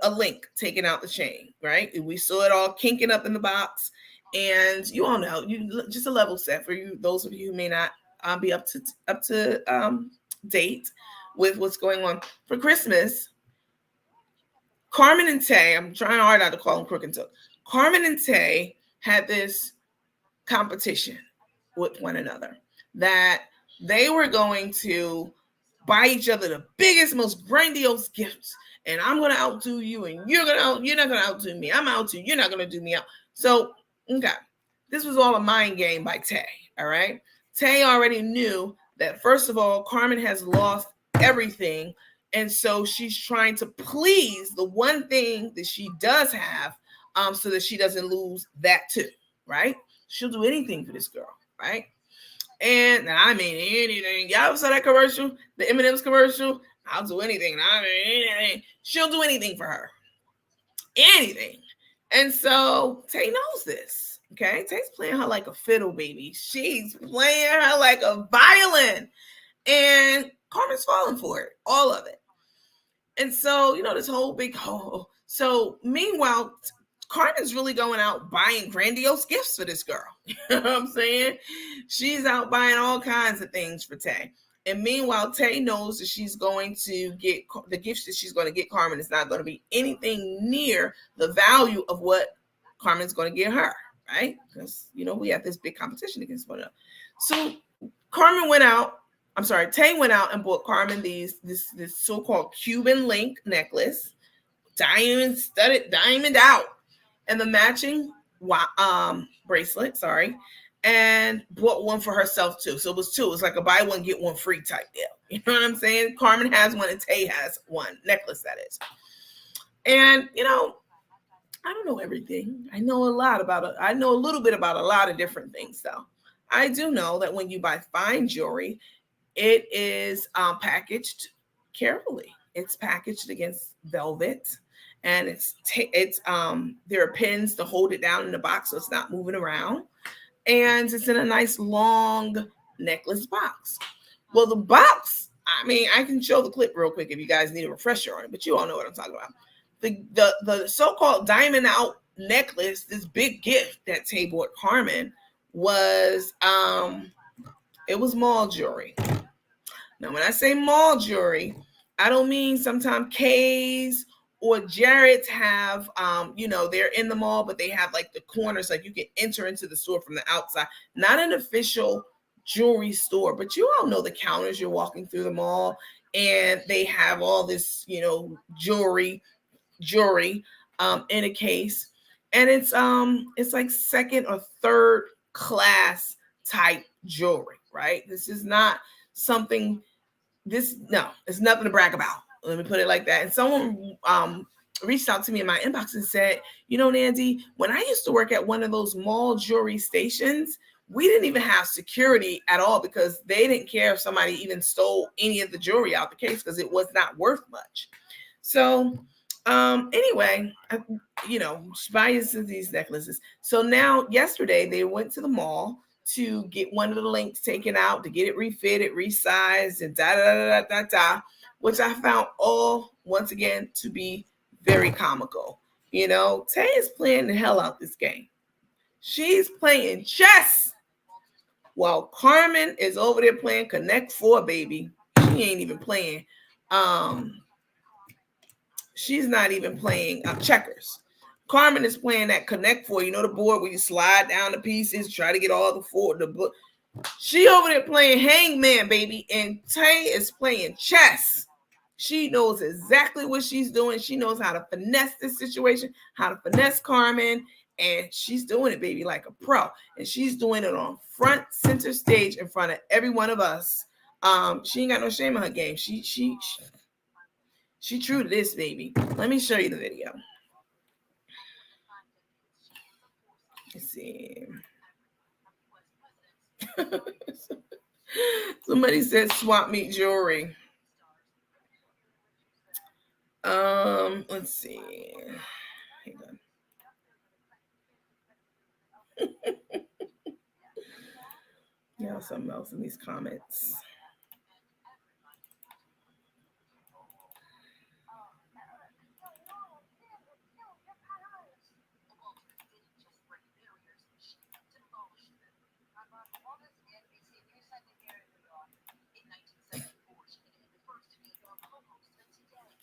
[SPEAKER 1] a link taking out the chain, right? We saw it all kinking up in the box. And you all know, just a level set for you, those of you who may not be up to date with what's going on for Christmas. Carmen and Tay, I'm trying hard not to call them Crook and Took. Carmen and Tay had this competition with one another that they were going to buy each other the biggest, most grandiose gifts. And I'm going to outdo you, and you're not going to outdo me. I'm outdo you. You're not going to do me out. So, okay, this was all a mind game by Tay, all right? Tay already knew that, first of all, Carmen has lost everything, and so she's trying to please the one thing that she does have, so that she doesn't lose that too, right? She'll do anything for this girl, right? And I mean anything. Y'all saw that commercial, the M&M's commercial? I'll do anything. I mean anything. She'll do anything for her. Anything. And so Tay knows this. Okay. Tay's playing her like a fiddle, baby. She's playing her like a violin. And Carmen's falling for it. All of it. And so, this whole big hole. So meanwhile, Carmen's really going out buying grandiose gifts for this girl. You know what I'm saying? She's out buying all kinds of things for Tay. And meanwhile, Tay knows that she's going to get the gifts that she's going to get Carmen is not going to be anything near the value of what Carmen's going to get her, right? Because, we have this big competition against one another. So Tay went out and bought Carmen this so-called Cuban link necklace, diamond out, and the matching bracelet, and bought one for herself too. So it was two. It was like a buy one, get one free type deal. You know what I'm saying? Carmen has one and Tay has one necklace, that is. And, I don't know everything. I know a little bit about a lot of different things, though. I do know that when you buy fine jewelry, it is packaged carefully. It's packaged against velvet, and there are pins to hold it down in the box so it's not moving around, and it's in a nice long necklace box. Well, the box, I mean, I can show the clip real quick if you guys need a refresher on it, but you all know what I'm talking about. The so-called diamond out necklace, this big gift that Tay bought Carmen, was it was mall jewelry. Now, when I say mall jewelry, I don't mean sometimes K's or Jared's have, they're in the mall, but they have like the corners, like you can enter into the store from the outside. Not an official jewelry store, but you all know the counters you're walking through the mall, and they have all this, jewelry in a case, and it's like second or third class type jewelry, right? This is not something. It's nothing to brag about. Let me put it like that. And someone reached out to me in my inbox and said, Nandy, when I used to work at one of those mall jewelry stations, we didn't even have security at all because they didn't care if somebody even stole any of the jewelry out the case because it was not worth much. So anyway, she buys these necklaces. So now yesterday they went to the mall to get one of the links taken out, to get it refitted, resized, and which I found all once again to be very comical. Tay is playing the hell out this game. She's playing chess while Carmen is over there playing Connect Four, baby. She ain't even playing. She's not even playing checkers. Carmen is playing that Connect Four, the board where you slide down the pieces, try to get all the book. She over there playing hangman, baby, and Tay is playing chess. She knows exactly what she's doing. She knows how to finesse this situation, how to finesse Carmen, and she's doing it, baby, like a pro. And she's doing it on front center stage in front of every one of us. She ain't got no shame in her game. She true to this, baby. Let me show you the video. Let's see. Somebody said swap meet jewelry. Let's see. Hang on. Yeah, something else in these comments.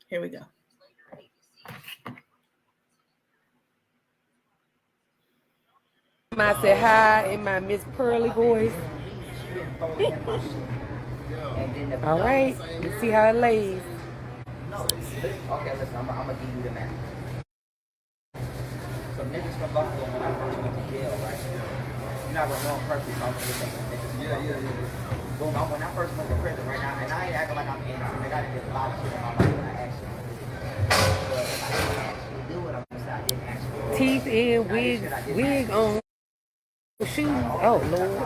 [SPEAKER 1] Here we go.
[SPEAKER 2] I said hi in my Miss Pearly voice. All right, let's see how it lays.
[SPEAKER 4] Okay, listen, I'm gonna give you the map. So niggas from Buffalo when I first went to jail, right? You're not gonna know them personally, so I'm gonna get some niggas. Yeah. Boom, when I first went to prison right now, and I ain't acting like I'm innocent. Like I did a lot of shit in my life that I actually did. But I didn't actually do it. I'm gonna say I didn't actually do it.
[SPEAKER 2] Teeth in, wig on, shoes. Oh Lord.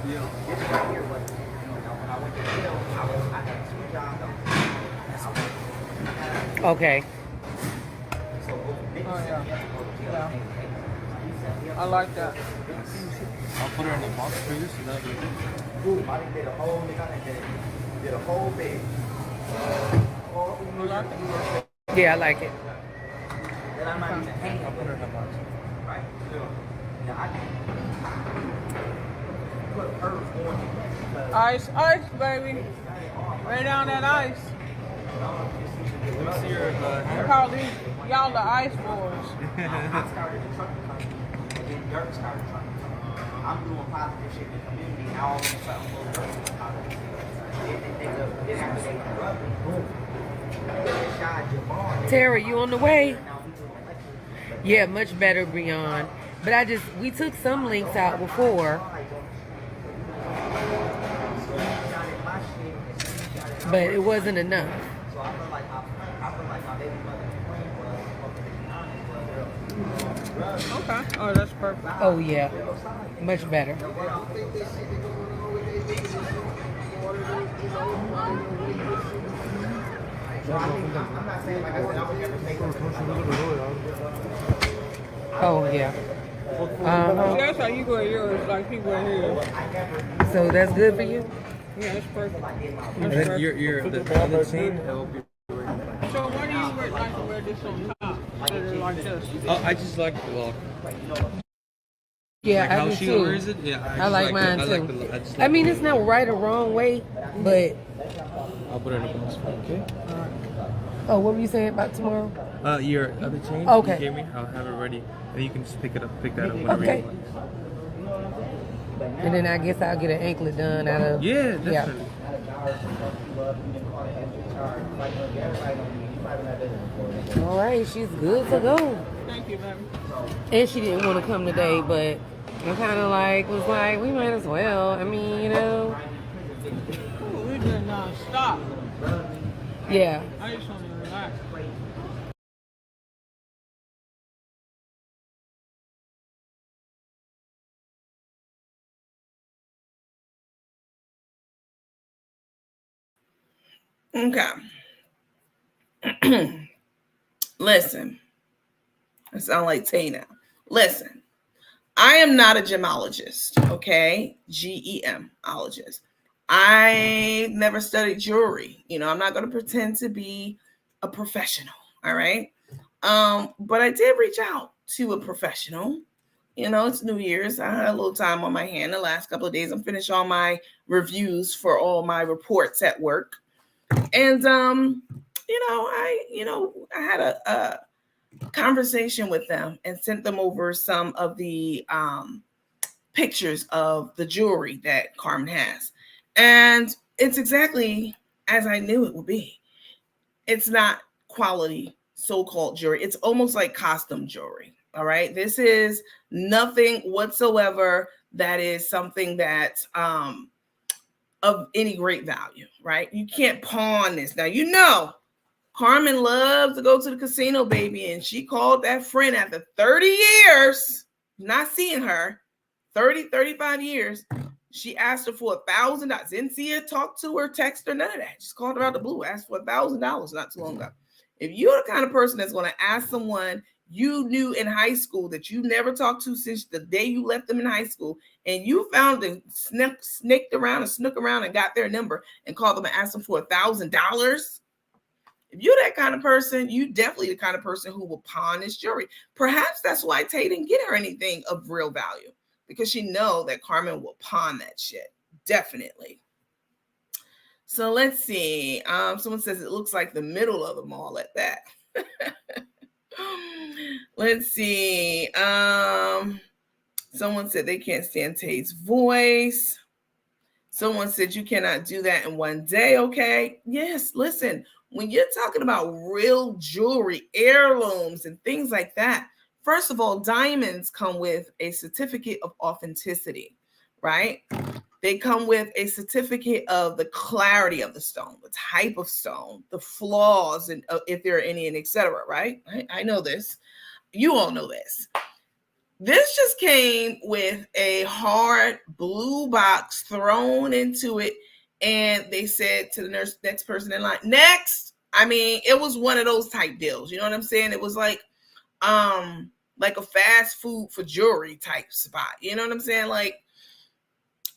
[SPEAKER 4] Yeah. This right here was, when I went to jail, I had 2 jobs on.
[SPEAKER 2] Okay.
[SPEAKER 3] I like that.
[SPEAKER 5] I'll put her in the box for you so that
[SPEAKER 4] Boom, I did a whole did a whole big.
[SPEAKER 2] Yeah, I like it.
[SPEAKER 4] Then I might even hang
[SPEAKER 5] I'll put her in the box.
[SPEAKER 4] right? Now I can put herbs on it.
[SPEAKER 3] Ice, baby. Lay down that ice.
[SPEAKER 5] Let me see your
[SPEAKER 3] I
[SPEAKER 5] hair.
[SPEAKER 3] call y'all the ice boys.
[SPEAKER 4] I started the trucking company, and then Dirk started trucking company. I'm doing positive shit in the community, and all of a sudden, we're doing positive shit. Then after they corrupt me, boom. Shot Javon.
[SPEAKER 2] Tara, you on the way?
[SPEAKER 4] Now we doing electric.
[SPEAKER 2] Yeah, much better, Beyond. But we took some links out before, but it wasn't enough.
[SPEAKER 4] So I feel like my baby mother was
[SPEAKER 3] Okay. Oh, that's perfect.
[SPEAKER 2] Oh yeah, much better.
[SPEAKER 4] I'm not saying like I said I would never take
[SPEAKER 2] Oh, yeah.
[SPEAKER 3] See,
[SPEAKER 2] Uh-huh.
[SPEAKER 3] that's how you go yours, like he go his.
[SPEAKER 2] So that's good for you?
[SPEAKER 3] Yeah, it's perfect.
[SPEAKER 5] And then your the other chain, it will be.
[SPEAKER 3] So why do you like to wear this on top? Like this?
[SPEAKER 5] Oh, I just like well,
[SPEAKER 2] Yeah,
[SPEAKER 5] like
[SPEAKER 2] I
[SPEAKER 5] how
[SPEAKER 2] do
[SPEAKER 5] she
[SPEAKER 2] too.
[SPEAKER 5] wears it. Yeah,
[SPEAKER 2] I like mine too. I mean, it's not right or wrong way, but
[SPEAKER 5] I'll put it in a box. Okay.
[SPEAKER 2] oh, what were you saying about tomorrow?
[SPEAKER 5] Your other chain.
[SPEAKER 2] Okay.
[SPEAKER 5] You gave me. I'll have it ready, and you can just pick that up whenever
[SPEAKER 2] Okay.
[SPEAKER 5] you want.
[SPEAKER 2] And then I guess I'll get an anklet done out of.
[SPEAKER 5] Yeah, definitely.
[SPEAKER 2] All right, she's good to go.
[SPEAKER 3] Thank you, baby.
[SPEAKER 2] And she didn't want to come today, but I kind of was like, we might as well. I mean, you know.
[SPEAKER 3] Ooh, we did non-stop.
[SPEAKER 2] Yeah.
[SPEAKER 3] I just want to relax.
[SPEAKER 1] Okay. Listen, I sound like Tay now. Listen, I am not a gemologist, okay? GEMologist. I never studied jewelry. You know, I'm not going to pretend to be a professional, all right? But I did reach out to a professional. You know, it's New Year's. I had a little time on my hand the last couple of days. I'm finished all my reviews for all my reports at work. And I had a conversation with them and sent them over some of the pictures of the jewelry that Carmen has. And it's exactly as I knew it would be. It's not quality so-called jewelry. It's almost like costume jewelry. All right. This is nothing whatsoever that is something that of any great value, right? You can't pawn this. Now, you know, Carmen loves to go to the casino, baby, and she called that friend after 30 years, not seeing her, 35 years. She asked her for $1,000. Didn't see her, talk to her, text her, none of that. Just called her out the blue, asked for $1,000 not too long ago. If you're the kind of person that's going to ask someone you knew in high school that you never talked to since the day you left them in high school, and you found and snook around and got their number and called them and asked them for $1,000, if you're that kind of person, you definitely the kind of person who will pawn this jewelry. Perhaps that's why Tay didn't get her anything of real value, because she know that Carmen will pawn that shit. Definitely. So let's see. Someone says it looks like the middle of the mall at that. Let's see. Someone said they can't stand Tay's voice. Someone said you cannot do that in one day. Okay. Yes. Listen, when you're talking about real jewelry, heirlooms, and things like that, first of all, diamonds come with a certificate of authenticity, right? They come with a certificate of the clarity of the stone, the type of stone, the flaws, and if there are any, and etc. Right? I know this. You all know this. This just came with a hard blue box thrown into it, and they said to the next person in line, next. I mean, it was one of those type deals. You know what I'm saying? It was like a fast food for jewelry type spot. You know what I'm saying? Like,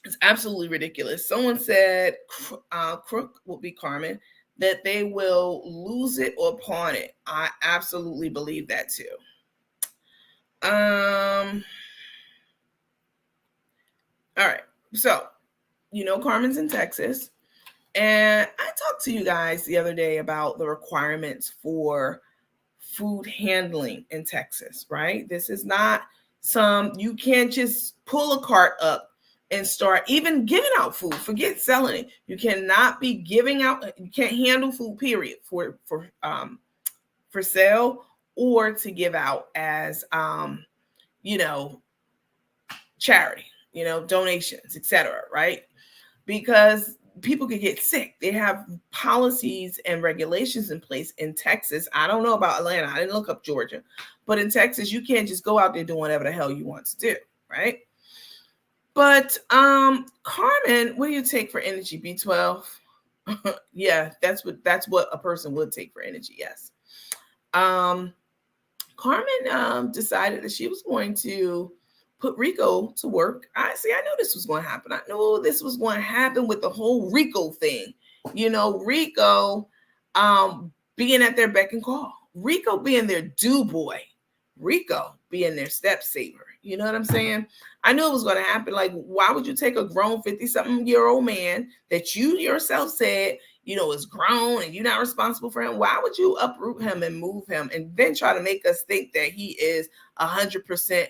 [SPEAKER 1] it's absolutely ridiculous. Someone said, Crook will be Carmen, that they will lose it or pawn it. I absolutely believe that too. All right. So, you know, Carmen's in Texas. And I talked to you guys the other day about the requirements for food handling in Texas, right? This is not you can't just pull a cart up and start even giving out food. Forget selling it. You cannot be giving out, you can't handle food, period, for sale or to give out as charity, donations, etc., right? Because people could get sick. They have policies and regulations in place in Texas. I don't know about Atlanta. I didn't look up Georgia. But in Texas, you can't just go out there doing whatever the hell you want to do, right? But Carmen, what do you take for energy? B12? Yeah, that's what a person would take for energy. Yes. Um, Carmen decided that she was going to put Rico to work. I knew this was going to happen. I knew this was going to happen with the whole Rico thing. Rico being at their beck and call. Rico being their do boy. Rico being their step saver. You know what I'm saying? I knew it was going to happen. Like, why would you take a grown 50-something-year-old man that you yourself said, is grown and you're not responsible for him? Why would you uproot him and move him and then try to make us think that he is 100%?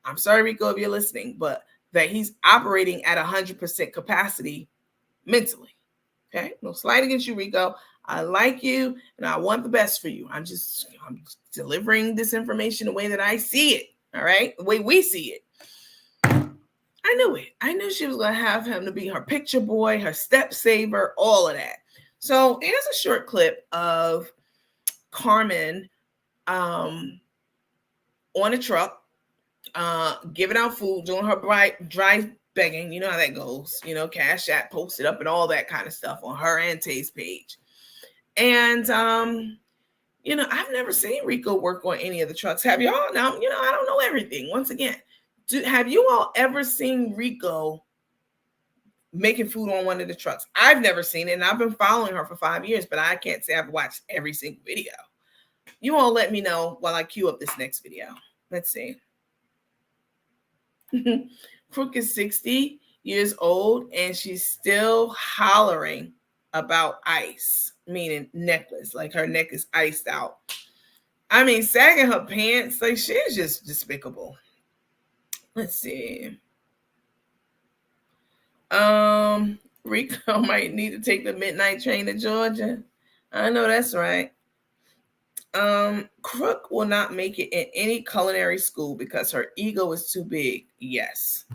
[SPEAKER 1] I'm sorry, Rico, if you're listening, but that he's operating at 100% capacity mentally. Okay? No slight against you, Rico. I like you and I want the best for you. I'm delivering this information the way that I see it. All right? The way we see it. I knew it. I knew she was going to have him to be her picture boy, her step saver, all of that. So here's a short clip of Carmen on a truck, giving out food, doing her dry begging. You know how that goes. Cash App posted up and all that kind of stuff on her and Tay's page. And, I've never seen Rico work on any of the trucks. Have y'all? Now, I don't know everything. Once again, have you all ever seen Rico making food on one of the trucks? I've never seen it, and I've been following her for 5 years, but I can't say I've watched every single video. You all let me know while I queue up this next video. Let's see. Crook is 60 years old, and she's still hollering about ice, meaning necklace. Like her neck is iced out. I mean, sagging her pants, like she's just despicable. Let's see. Rico might need to take the midnight train to Georgia. I know that's right. Crook will not make it in any culinary school because her ego is too big. Yes.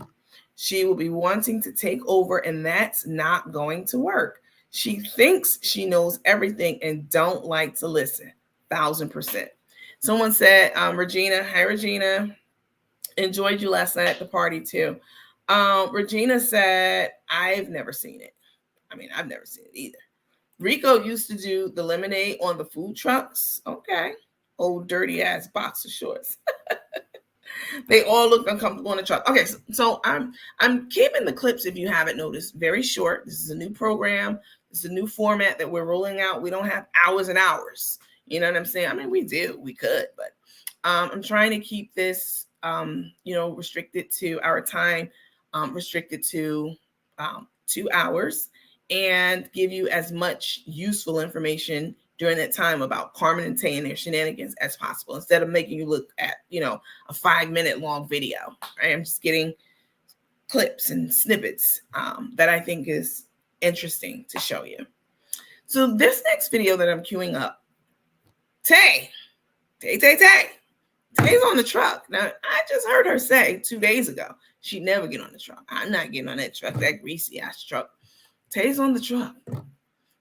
[SPEAKER 1] She will be wanting to take over, and that's not going to work. She thinks she knows everything and don't like to listen. 1,000%. Someone said, Regina, hi Regina. Enjoyed you last night at the party too. Regina said, I've never seen it. I mean, I've never seen it either. Rico used to do the lemonade on the food trucks. Okay. Old dirty ass boxer shorts. They all look uncomfortable on the truck. Okay, so I'm keeping the clips, if you haven't noticed, very short. This is a new program. This is a new format that we're rolling out. We don't have hours and hours. You know what I'm saying? I mean, we could, but I'm trying to keep this restricted to our time, restricted to 2 hours, and give you as much useful information during that time about Carmen and Tay and their shenanigans as possible, instead of making you look at, a 5-minute long video. Right? I'm just getting clips and snippets that I think is interesting to show you. So this next video that I'm queuing up, Tay. Tay's on the truck. Now, I just heard her say 2 days ago she'd never get on the truck. I'm not getting on that truck, that greasy ass truck. Tay's on the truck.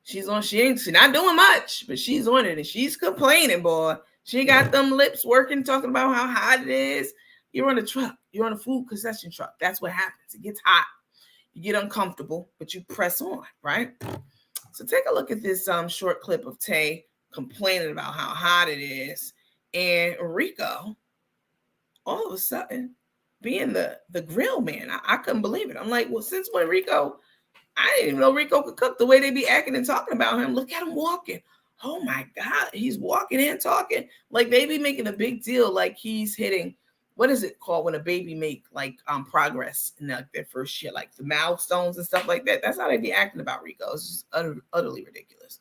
[SPEAKER 1] She's not doing much, but she's on it, and she's complaining, boy. She got them lips working, talking about how hot it is. You're on a truck. You're on a food concession truck. That's what happens. It gets hot. You get uncomfortable, but you press on, right? So take a look at this short clip of Tay complaining about how hot it is, and Rico, all of a sudden, being the grill man. I couldn't believe it. I'm like, well, since when Rico? I didn't even know Rico could cook the way they be acting and talking about him. Look at him walking. Oh my God, he's walking and talking. Like they be making a big deal, like he's hitting, what is it called when a baby make like progress in like their first year, like the milestones and stuff like that. That's how they be acting about Rico. It's just utterly ridiculous.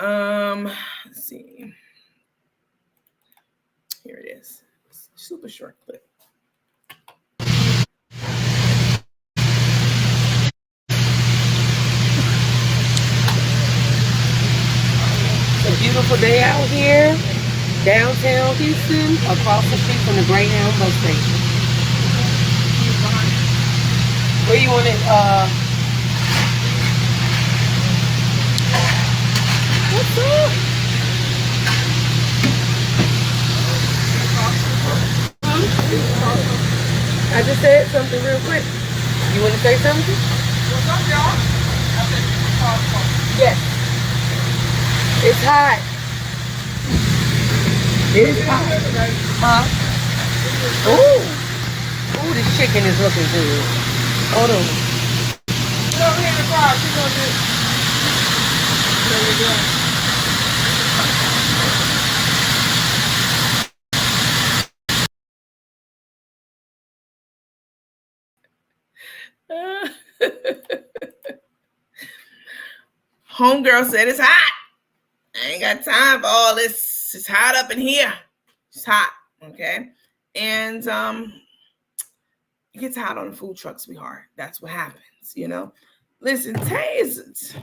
[SPEAKER 1] Let's see. Here it is. Super short clip.
[SPEAKER 2] A beautiful day out here, downtown Houston, across the street from the Greyhound bus station. Where you want it? What's up? I just said something real quick. You want to say something?
[SPEAKER 3] What's up, y'all?
[SPEAKER 2] Yes. It's hot. It's hot. Huh? Ooh. Ooh, this chicken is looking good. Hold on.
[SPEAKER 1] Homegirl said it's hot. I ain't got time for all this. It's hot up in here. It's hot. Okay. And it gets hot on the food truck, sweetheart. That's what happens, you know. Listen, Tay is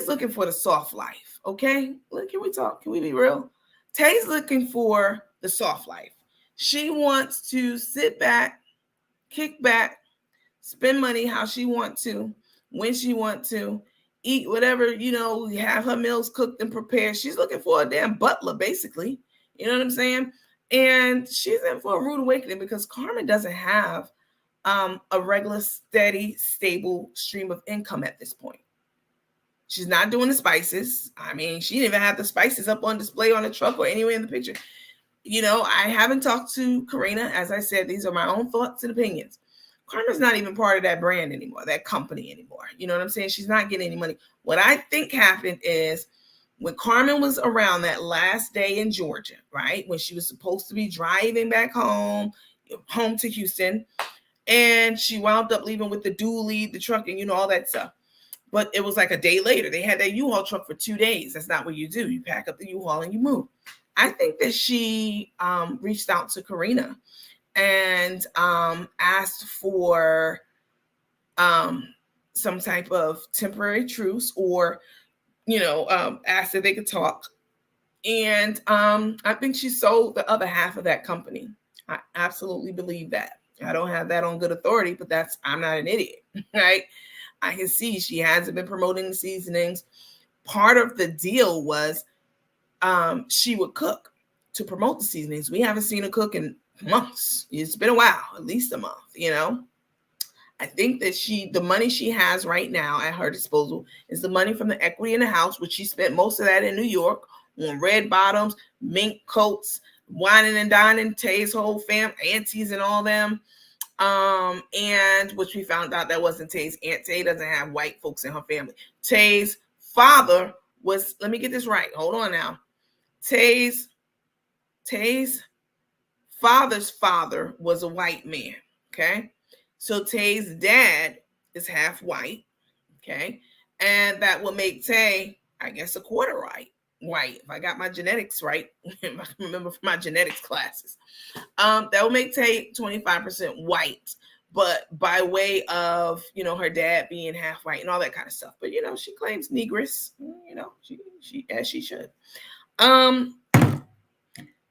[SPEAKER 1] looking for the soft life. Okay. Look, can we talk? Can we be real? Tay's looking for the soft life. She wants to sit back, kick back, spend money how she wants to, when she wants to, eat whatever, you know, have her meals cooked and prepared. She's looking for a damn butler, basically. You know what I'm saying? And she's in for a rude awakening because Carmen doesn't have a regular, steady, stable stream of income at this point. She's not doing the spices. I mean, she didn't even have the spices up on display on the truck or anywhere in the picture. You know, I haven't talked to Karina. As I said, these are my own thoughts and opinions. Karma's not even part of that brand anymore, that company anymore. You know what I'm saying? She's not getting any money. What I think happened is when Carmen was around that last day in Georgia, right? When she was supposed to be driving back home to Houston, and she wound up leaving with the dually, the truck, and you know, all that stuff. But it was like a day later. They had that U-Haul truck for 2 days. That's not what you do. You pack up the U-Haul and you move. I think that she reached out to Karina and asked for some type of temporary truce, or, you know, asked if they could talk. And I think she sold the other half of that company. I absolutely believe that. I don't have that on good authority, but I'm not an idiot, right? I can see she hasn't been promoting the seasonings. Part of the deal was she would cook to promote the seasonings. We haven't seen her cook in months. It's been a while, at least a month, you know. I think that the money she has right now at her disposal is the money from the equity in the house, which she spent most of that in New York on red bottoms, mink coats, whining and dining, Tay's whole fam, aunties and all them. And which we found out that wasn't Tay's aunt. Tay doesn't have white folks in her family. Tay's father was, let me get this right. Hold on now. Tay's father's father was a white man. Okay. So Tay's dad is half white. Okay. And that will make Tay, I guess, a quarter white. If I got my genetics right, if I can remember from my genetics classes. That will make Tay 25% white, but by way of, you know, her dad being half white and all that kind of stuff. But, you know, she claims negress, you know, she as she should.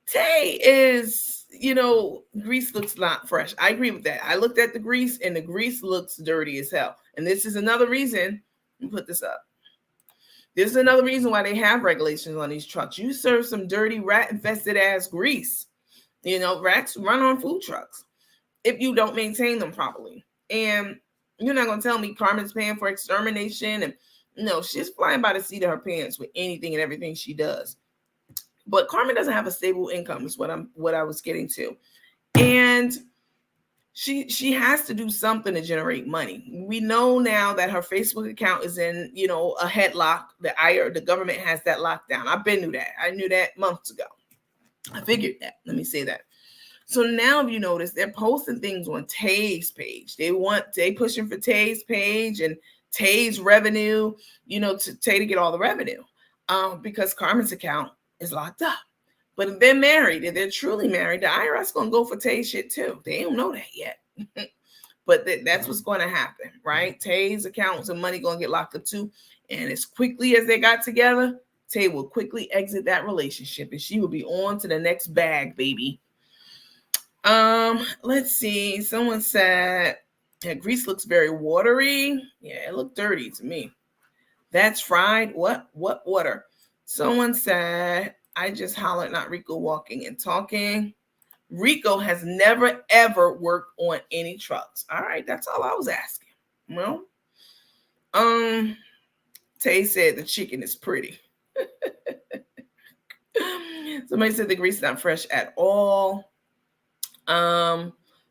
[SPEAKER 1] Tay is, you know, grease looks not fresh. I agree with that. I looked at the grease and the grease looks dirty as hell. And this is another reason, let me put this up. This is another reason why they have regulations on these trucks. You serve some dirty, rat-infested ass grease. You know, rats run on food trucks if you don't maintain them properly. And you're not going to tell me Carmen's paying for extermination. And no, she's flying by the seat of her pants with anything and everything she does. But Carmen doesn't have a stable income is what I was getting to. And she has to do something to generate money. We know now that her Facebook account is in, you know, a headlock. The government has that locked down. I knew that months ago. I figured that. Let me say that. So now, if you notice, they're posting things on Tay's page. They pushing for Tay's page and Tay's revenue, you know, to Tay to get all the revenue, because Carmen's account is locked up. But if they're married, if they're truly married, the IRS gonna go for Tay's shit too. They don't know that yet. But that's what's going to happen, right? Tay's accounts and money gonna get locked up too. And as quickly as they got together, Tay will quickly exit that relationship and she will be on to the next bag, baby. Let's see. Someone said, yeah, grease looks very watery. Yeah, it looked dirty to me. That's fried. What water? Someone said, I just hollered, not Rico walking and talking. Rico has never, ever worked on any trucks. All right, that's all I was asking. Well, Tay said the chicken is pretty. Somebody said the grease not fresh at all.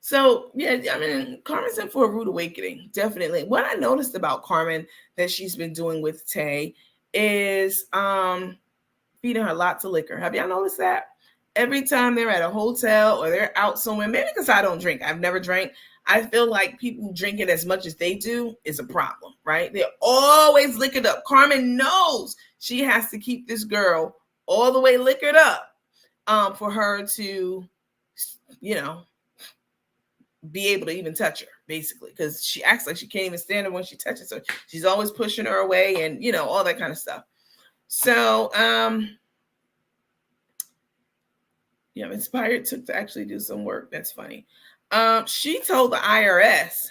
[SPEAKER 1] So yeah, I mean, Carmen's in for a rude awakening, definitely. What I noticed about Carmen that she's been doing with Tay is feeding her lots of liquor. Have y'all noticed that? Every time they're at a hotel or they're out somewhere, maybe because I don't drink, I've never drank. I feel like people drinking as much as they do is a problem, right? They're always liquored up. Carmen knows she has to keep this girl all the way liquored up for her to, you know, be able to even touch her, basically, because she acts like she can't even stand her when she touches her. She's always pushing her away and, you know, all that kind of stuff. So, yeah, I'm inspired to actually do some work. That's funny. She told the IRS,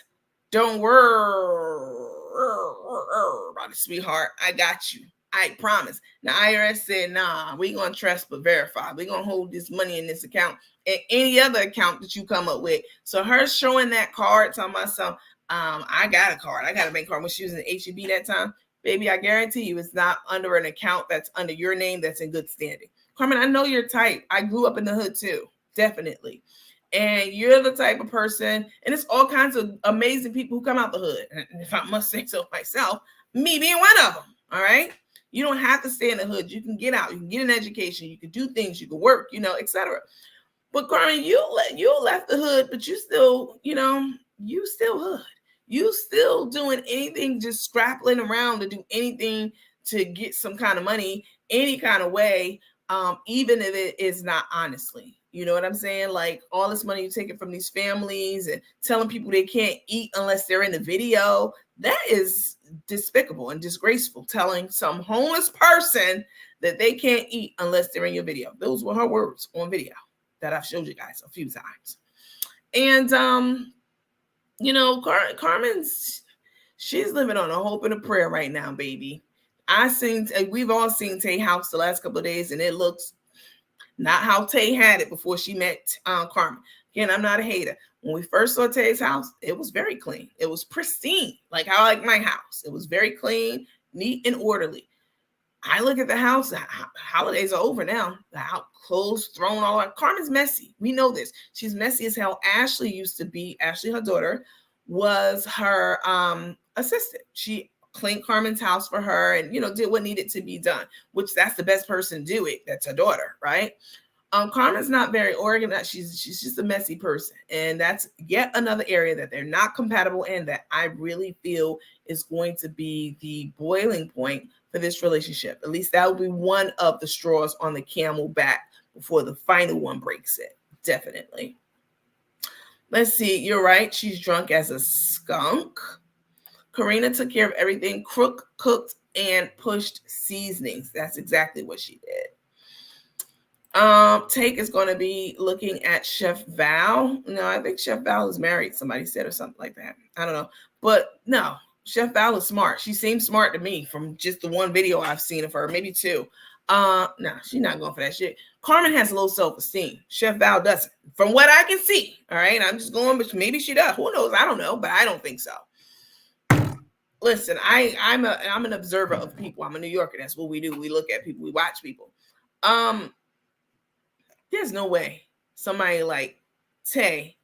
[SPEAKER 1] don't worry about it, sweetheart. I got you. I promise. The IRS said, nah, we going to trust but verify. We're going to hold this money in this account and any other account that you come up with. So her showing that card, telling myself, I got a card. I got a bank card when she was in HEB that time. Baby, I guarantee you it's not under an account that's under your name that's in good standing. Carmen, I know your type. I grew up in the hood too, definitely. And you're the type of person, and it's all kinds of amazing people who come out the hood. And if I must say so myself, me being one of them, all right? You don't have to stay in the hood. You can get out. You can get an education. You can do things. You can work, you know, etc. But Carmen, you left the hood, but you still, you know, you still hood. You still doing anything, just scrapping around to do anything to get some kind of money, any kind of way, even if it is not honestly. You know what I'm saying? Like all this money you taking from these families and telling people they can't eat unless they're in the video. That is despicable and disgraceful, telling some homeless person that they can't eat unless they're in your video. Those were her words on video that I've showed you guys a few times. And you know, Carmen's, she's living on a hope and a prayer right now, baby. We've all seen Tay house the last couple of days, and it looks not how Tay had it before she met Carmen. Again, I'm not a hater. When we first saw Tay's house, it was very clean. It was pristine, like I like my house. It was very clean, neat, and orderly. I look at the house, the holidays are over now. The house, clothes thrown all out. Carmen's messy. We know this. She's messy as hell. Ashley used to be, Ashley, her daughter, was her assistant. She cleaned Carmen's house for her and, you know, did what needed to be done, which that's the best person to do it. That's her daughter, right? Carmen's not very organized. She's just a messy person. And that's yet another area that they're not compatible in that I really feel is going to be the boiling point for this relationship. At least that will be one of the straws on the camel back before the final one breaks it. Definitely. Let's see. You're right. She's drunk as a skunk. Karina took care of everything, cooked, and pushed seasonings. That's exactly what she did. Take is going to be looking at Chef Val. No, I think Chef Val is married, somebody said, or something like that. I don't know. But no, Chef Val is smart. She seems smart to me from just the one video I've seen of her, maybe two. No, she's not going for that shit. Carmen has low self-esteem. Chef Val doesn't. From what I can see. All right. I'm just going, but maybe she does. Who knows? I don't know, but I don't think so. Listen, I'm an observer of people. I'm a New Yorker. That's what we do. We look at people. We watch people. There's no way somebody like Tay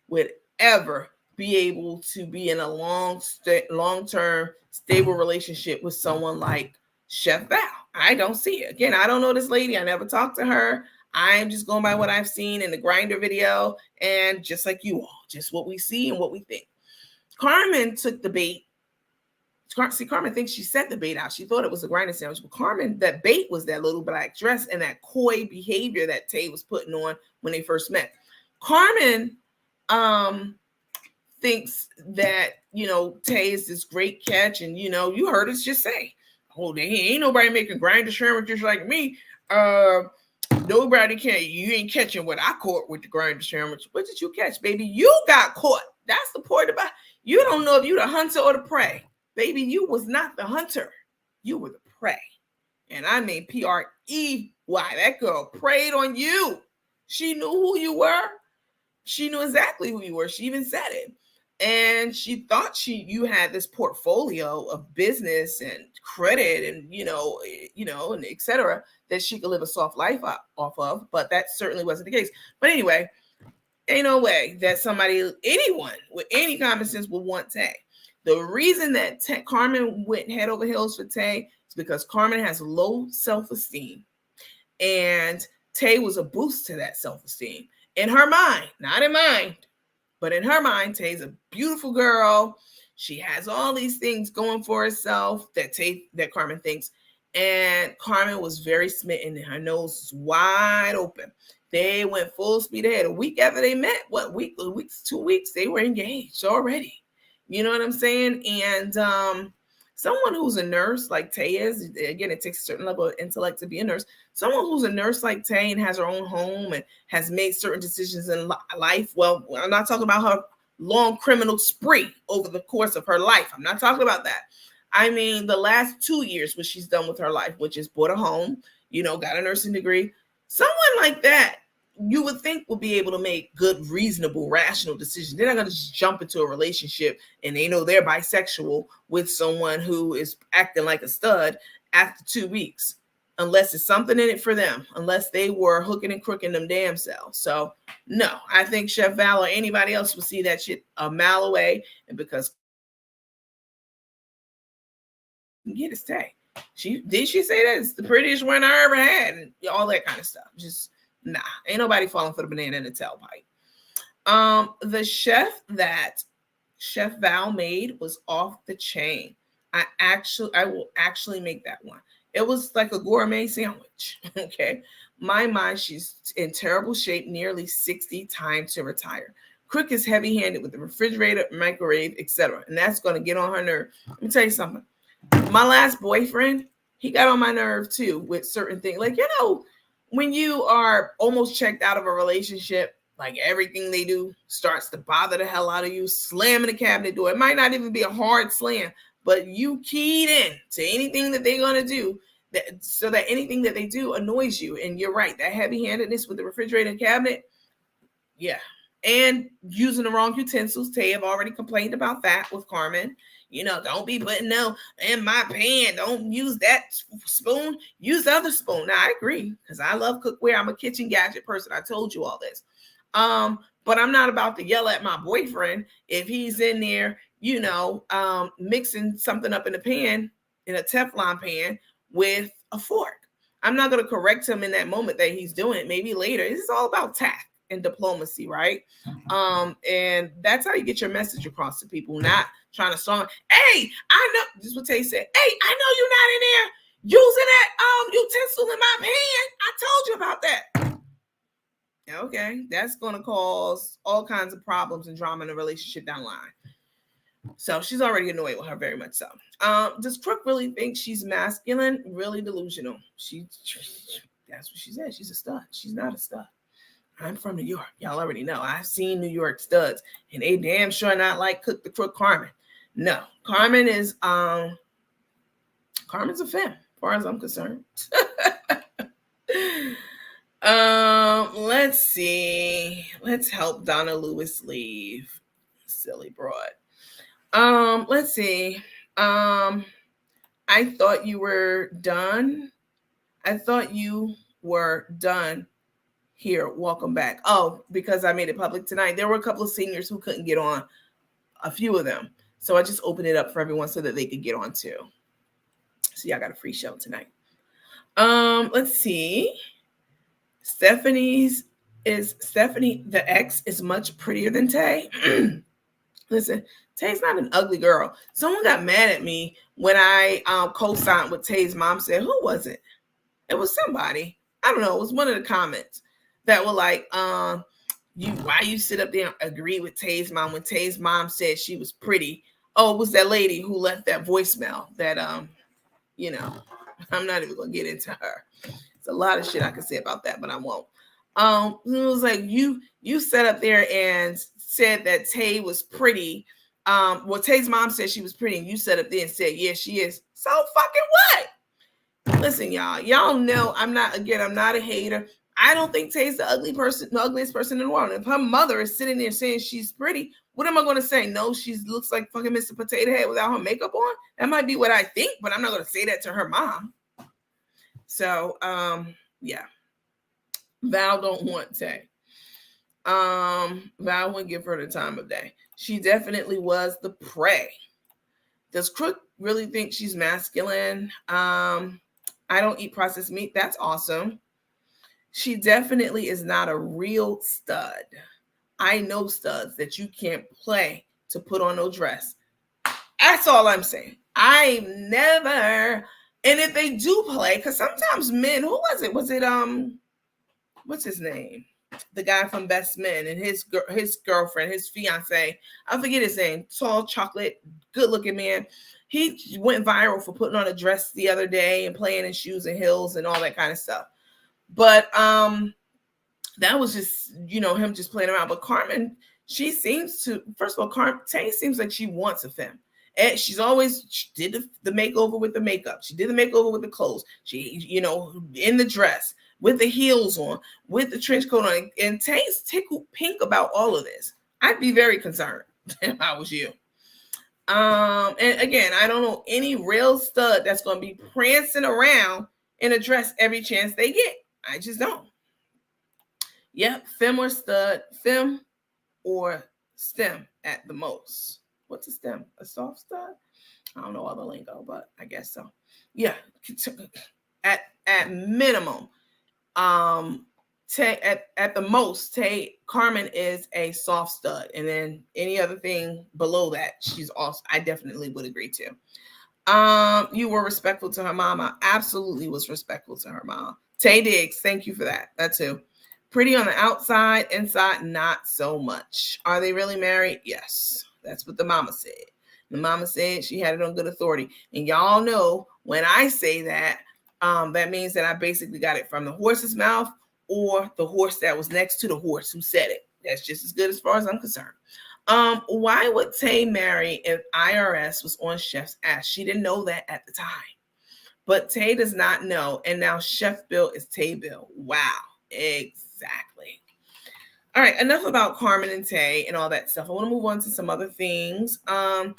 [SPEAKER 1] would ever be able to be in a long-term stable relationship with someone like Chef Val. I don't see it. Again, I don't know this lady. I never talked to her. I'm just going by what I've seen in the Grinder video, and just like you all, just what we see and what we think. Carmen took the bait. See, Carmen thinks she set the bait out. She thought it was a Grinder sandwich, but Carmen, that bait was that little black dress and that coy behavior that Tay was putting on when they first met. Carmen thinks that, you know, Tay is this great catch, and, you know, you heard us just say, oh, there ain't nobody making Grinder sandwiches like me. Nobody can. You ain't catching what I caught with the Grinder sandwich. What did you catch, baby? You got caught. That's the point about. You don't know if you the hunter or the prey. Baby, you was not the hunter. You were the prey. And I mean Prey. That girl preyed on you. She knew who you were. She knew exactly who you were. She even said it. And she thought you had this portfolio of business and credit and and etc. that she could live a soft life off of, but that certainly wasn't the case. But anyway, ain't no way that anyone with any common sense would want Tay. The reason that Carmen went head over heels for Tay is because Carmen has low self-esteem, and Tay was a boost to that self-esteem in her mind, not in mine. But in her mind, Tay's a beautiful girl. She has all these things going for herself that Carmen thinks. And Carmen was very smitten, and her nose was wide open. They went full speed ahead. A week after they met, 2 weeks, they were engaged already. You know what I'm saying? And someone who's a nurse like Tay is, again, it takes a certain level of intellect to be a nurse. Someone who's a nurse like Tay and has her own home and has made certain decisions in life. Well, I'm not talking about her long criminal spree over the course of her life. I'm not talking about that. I mean, the last 2 years, what she's done with her life, which is bought a home, got a nursing degree. Someone like that, you would think will be able to make good, reasonable, rational decisions. They're not going to just jump into a relationship and they know they're bisexual with someone who is acting like a stud after 2 weeks, unless it's something in it for them, unless they were hooking and crooking them damn selves. So no, I think Chef Val or anybody else would see that shit a mile away. And because get his Tay. She say that it's the prettiest one I ever had and all that kind of stuff. Just nah, ain't nobody falling for the banana in the tailpipe. The chef that Chef Val made was off the chain. I will actually make that one. It was like a gourmet sandwich. Okay. My mind, she's in terrible shape, nearly 60 times to retire. Crook is heavy-handed with the refrigerator, microwave, etc. And that's going to get on her nerve. Let me tell you something. My last boyfriend, he got on my nerve too with certain things. Like, when you are almost checked out of a relationship, like everything they do starts to bother the hell out of you, slamming the cabinet door. It might not even be a hard slam, but you keyed in to anything that they're going to do so that anything that they do annoys you. And you're right, that heavy-handedness with the refrigerator and cabinet, yeah. And using the wrong utensils. Tay have already complained about that with Carmen. Don't be putting no in my pan. Don't use that spoon. Use the other spoon. Now, I agree because I love cookware. I'm a kitchen gadget person. I told you all this. But I'm not about to yell at my boyfriend if he's in there, mixing something up in a pan, in a Teflon pan with a fork. I'm not going to correct him in that moment that he's doing it. Maybe later. This is all about tact and diplomacy, right? And that's how you get your message across to people, not trying to storm. Hey, I know, this is what Tay said. Hey, I know you're not in there using that utensil in my pan. I told you about that. Okay, that's going to cause all kinds of problems and drama in a relationship down the line. So she's already annoyed with her, very much so. Does Crook really think she's masculine? Really delusional. That's what she said. She's a stud. She's not a stud. I'm from New York. Y'all already know. I've seen New York studs, and they damn sure not like Cook the Crook Carmen. No, Carmen is Carmen's a femme, as far as I'm concerned. Let's see. Let's help Donna Lewis leave. Silly broad. Let's see. I thought you were done. Here, welcome back. Oh, because I made it public tonight. There were a couple of seniors who couldn't get on, a few of them. So I just opened it up for everyone so that they could get on too. So y'all got a free show tonight. Let's see. Stephanie, the ex, is much prettier than Tay. Listen, Tay's not an ugly girl. Someone got mad at me when I co-signed what Tay's mom said. Who was it? It was somebody. I don't know. It was one of the comments that were like, why you sit up there and agree with Tay's mom when Tay's mom said she was pretty? Oh, it was that lady who left that voicemail that, I'm not even going to get into her. It's a lot of shit I could say about that, but I won't. It was like, you sat up there and said that Tay was pretty. Tay's mom said she was pretty, and you sat up there and said, yeah, she is. So fucking what? Listen, y'all know I'm not a hater. I don't think Tay's the ugliest person in the world. If her mother is sitting there saying she's pretty, What am I going to say? No, she looks like fucking Mr. Potato Head without her makeup on. That might be what I think, but I'm not going to say that to her mom. So, yeah. Val don't want Tay. Val wouldn't give her the time of day. She definitely was the prey. Does Crook really think she's masculine? I don't eat processed meat. That's awesome. She definitely is not a real stud. I know studs that you can't play to put on no dress. That's all I'm saying. I've never, and if they do play, because sometimes men, who was it? Was it what's his name? The guy from Best Men and his girlfriend, his fiance. I forget his name. Tall, chocolate, good looking man. He went viral for putting on a dress the other day and playing in shoes and heels and all that kind of stuff. But that was just, him just playing around. But Carmen, she seems to, first of all, Tay seems like she wants a femme. And she did the makeover with the makeup. She did the makeover with the clothes. She, in the dress, with the heels on, with the trench coat on. And Tay's tickled pink about all of this. I'd be very concerned if I was you. And again, I don't know any real stud that's going to be prancing around in a dress every chance they get. I just don't. Yep, femme or stud, femme or stem at the most. What's a stem? A soft stud? I don't know all the lingo, but I guess so. Yeah, at minimum, at the most, Carmen is a soft stud, and then any other thing below that, she's also. I definitely would agree to. You were respectful to her mama. Absolutely was respectful to her mom. Tay Diggs, thank you for that. That too. Pretty on the outside, inside, not so much. Are they really married? Yes. That's what the mama said. The mama said she had it on good authority. And y'all know when I say that, that means that I basically got it from the horse's mouth or the horse that was next to the horse who said it. That's just as good as far as I'm concerned. Why would Tay marry if IRS was on Chef's ass? She didn't know that at the time. But Tay does not know. And now Chef Bill is Tay Bill. Wow. Exactly. All right, enough about Carmen and Tay and all that stuff. I want to move on to some other things. Barbara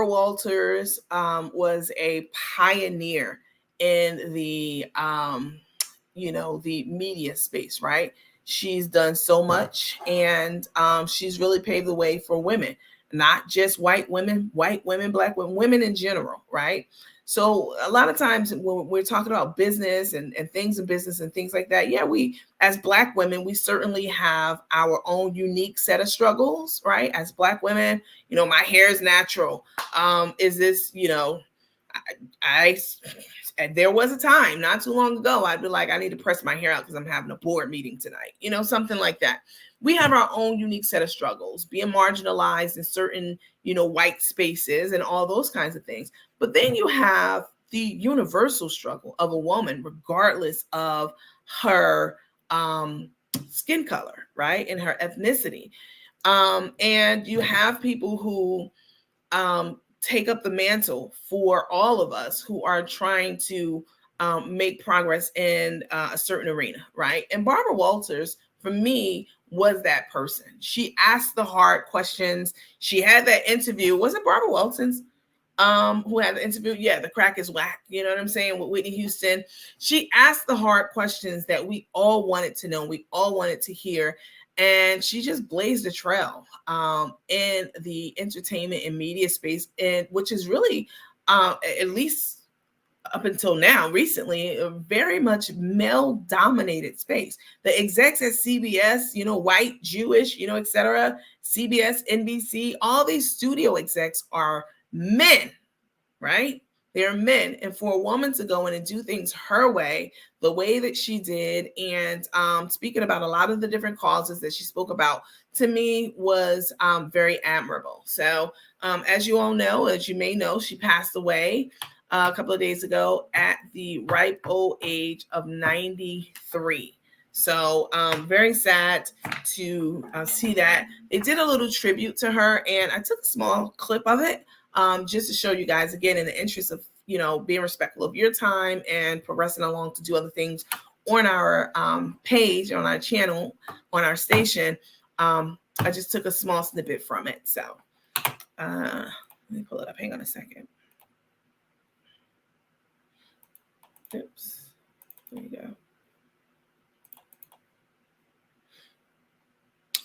[SPEAKER 1] Walters was a pioneer in the the media space, right? She's done so much, and she's really paved the way for women, not just white women, black women, women in general, right? So a lot of times when we're talking about business and things in business and things like that, yeah, we, as Black women, we certainly have our own unique set of struggles, right? As Black women, my hair is natural. Is this, there was a time not too long ago, I'd be like, I need to press my hair out because I'm having a board meeting tonight, something like that. We have our own unique set of struggles, being marginalized in certain, white spaces and all those kinds of things. But then you have the universal struggle of a woman, regardless of her skin color, right? And her ethnicity. And you have people who take up the mantle for all of us who are trying to make progress in a certain arena, right? And Barbara Walters, for me, was that person. She asked the hard questions. She had that interview. Was it Barbara Walters who had the interview? Yeah, the crack is whack. You know what I'm saying? With Whitney Houston. She asked the hard questions that we all wanted to know. We all wanted to hear. And she just blazed a trail in the entertainment and media space, and which is really, at least up until now, recently, a very much male-dominated space. The execs at CBS, white, Jewish, etc., CBS, NBC, all these studio execs are men, right? They're men. And for a woman to go in and do things her way, the way that she did, and speaking about a lot of the different causes that she spoke about, to me was very admirable. So as you all know, as you may know, she passed away a couple of days ago at the ripe old age of 93. So very sad to see that. They did a little tribute to her, and I took a small clip of it just to show you guys, again, in the interest of, being respectful of your time and progressing along to do other things on our page, on our channel, on our station. I just took a small snippet from it. So let me pull it up. Hang on a second. Oops. There you go.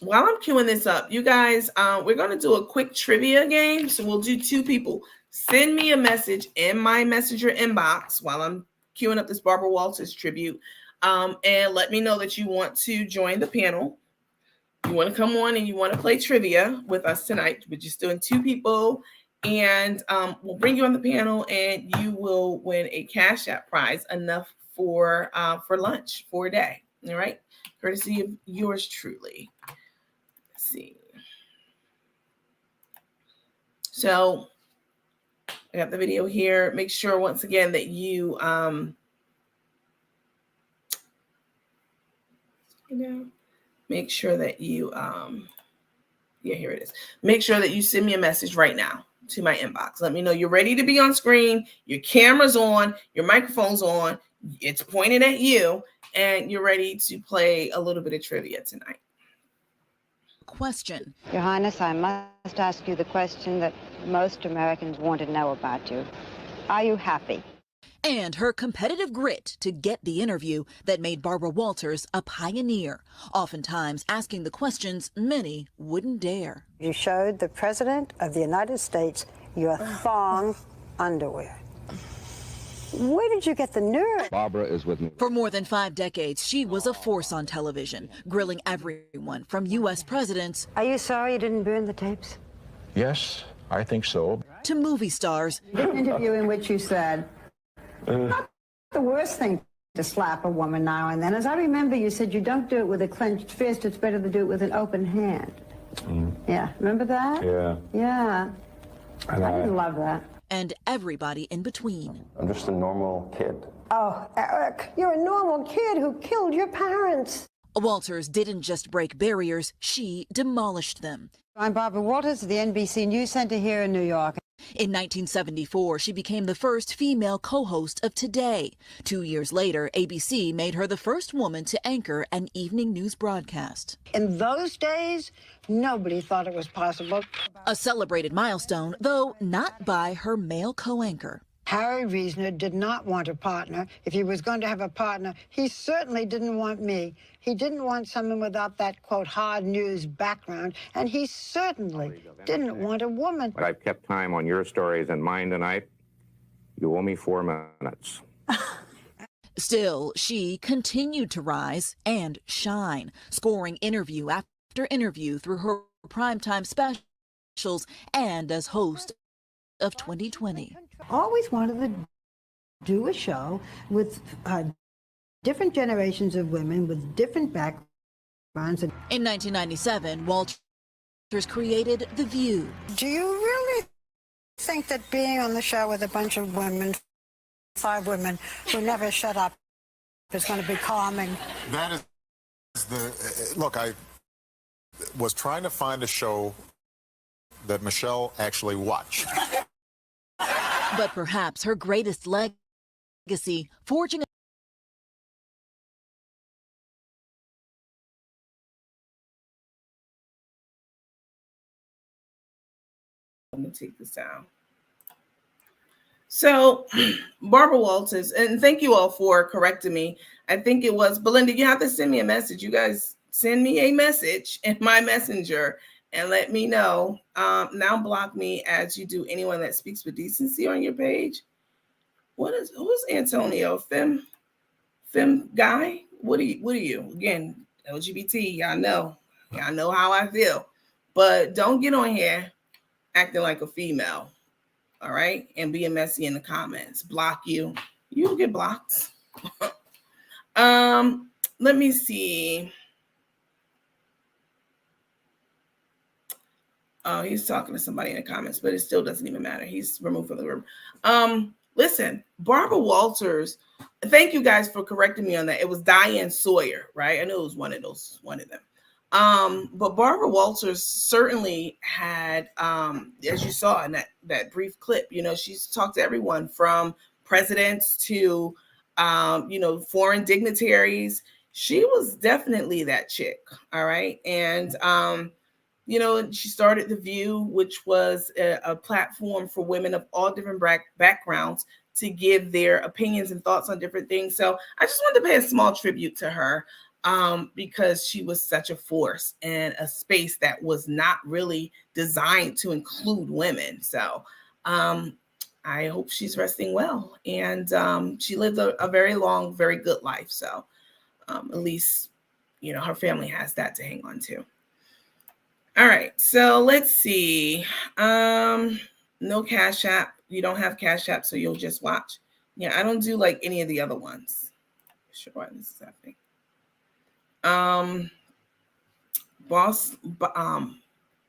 [SPEAKER 1] While I'm queuing this up, you guys, we're going to do a quick trivia game. So we'll do 2 people. Send me a message in my messenger inbox while I'm queuing up this Barbara Walters tribute, and let me know that you want to join the panel. You want to come on and you want to play trivia with us tonight. We're just doing 2 people, and we'll bring you on the panel, and you will win a Cash App prize, enough for lunch for a day. All right, courtesy of yours truly. Let's see. So I got the video here. Make sure once again that you make sure that you yeah, here it is. Make sure that you send me a message right now to my inbox. Let me know you're ready to be on screen, your camera's on, your microphone's on, it's pointed at you, and you're ready to play a little bit of trivia tonight.
[SPEAKER 6] Question.
[SPEAKER 7] Your Highness, I must ask you the question that most Americans want to know about you. Are you happy?
[SPEAKER 6] And her competitive grit to get the interview that made Barbara Walters a pioneer, oftentimes asking the questions many wouldn't dare.
[SPEAKER 7] You showed the President of the United States your thong underwear. Where did you get the nerve?
[SPEAKER 8] Barbara is with me.
[SPEAKER 6] For more than 5 decades, she was a force on television, grilling everyone from U.S. presidents.
[SPEAKER 7] Are you sorry you didn't burn the tapes?
[SPEAKER 8] Yes, I think so.
[SPEAKER 6] To movie stars.
[SPEAKER 7] An interview in which you said, not the worst thing to slap a woman now and then. As I remember, you said you don't do it with a clenched fist, it's better to do it with an open hand. Yeah, remember that?
[SPEAKER 8] Yeah.
[SPEAKER 7] Yeah.
[SPEAKER 8] And
[SPEAKER 7] I didn't love that.
[SPEAKER 6] And everybody in between.
[SPEAKER 8] I'm just a normal kid.
[SPEAKER 7] Oh, Eric, you're a normal kid who killed your parents.
[SPEAKER 6] Walters didn't just break barriers, she demolished them.
[SPEAKER 7] I'm Barbara Walters of the NBC News Center here in New York.
[SPEAKER 6] In 1974, she became the first female co-host of Today. 2 years later, ABC made her the first woman to anchor an evening news broadcast.
[SPEAKER 7] In those days, nobody thought it was possible.
[SPEAKER 6] A celebrated milestone, though not by her male co-anchor.
[SPEAKER 7] Harry Reasoner did not want a partner. If he was going to have a partner, he certainly didn't want me. He didn't want someone without that, quote, hard news background, and he certainly didn't want a woman.
[SPEAKER 9] But I've kept time on your stories and mine tonight. You owe me 4 minutes.
[SPEAKER 6] Still, she continued to rise and shine, scoring interview after interview through her primetime specials and as host of 2020.
[SPEAKER 7] Always wanted to do a show with different generations of women with different backgrounds.
[SPEAKER 6] In 1997, Walters created The View.
[SPEAKER 7] Do you really think that being on the show with a bunch of women, 5 women who never shut up, is going to be calming?
[SPEAKER 10] That is the look. I was trying to find a show that Michelle actually watched.
[SPEAKER 6] But perhaps her greatest legacy, forging a
[SPEAKER 1] Let me take this down. So, Barbara Walters, and thank you all for correcting me. I think it was Belinda. You have to send me a message. You guys send me a message in my messenger and let me know. Now block me as you do anyone that speaks with decency on your page. Who's Antonio? Fem guy? What are you? Again, LGBT, y'all know how I feel. But don't get on here acting like a female, all right? And being messy in the comments. Block you. You'll get blocked. Let me see. Oh, he's talking to somebody in the comments, but it still doesn't even matter. He's removed from the room. Listen, Barbara Walters, thank you guys for correcting me on that. It was Diane Sawyer, right? I knew it was one of them. But Barbara Walters certainly had, as you saw in that brief clip, she's talked to everyone from presidents to, foreign dignitaries. She was definitely that chick. All right. And, You know, she started The View, which was a platform for women of all different backgrounds to give their opinions and thoughts on different things. So I just wanted to pay a small tribute to her because she was such a force in a space that was not really designed to include women. So I hope she's resting well. And she lived a very long, very good life. So at least, you know, her family has that to hang on to. All right, so let's see. No Cash App. You don't have Cash App, so you'll just watch. Yeah, I don't do like any of the other ones. Sure, why this is happening. Boss,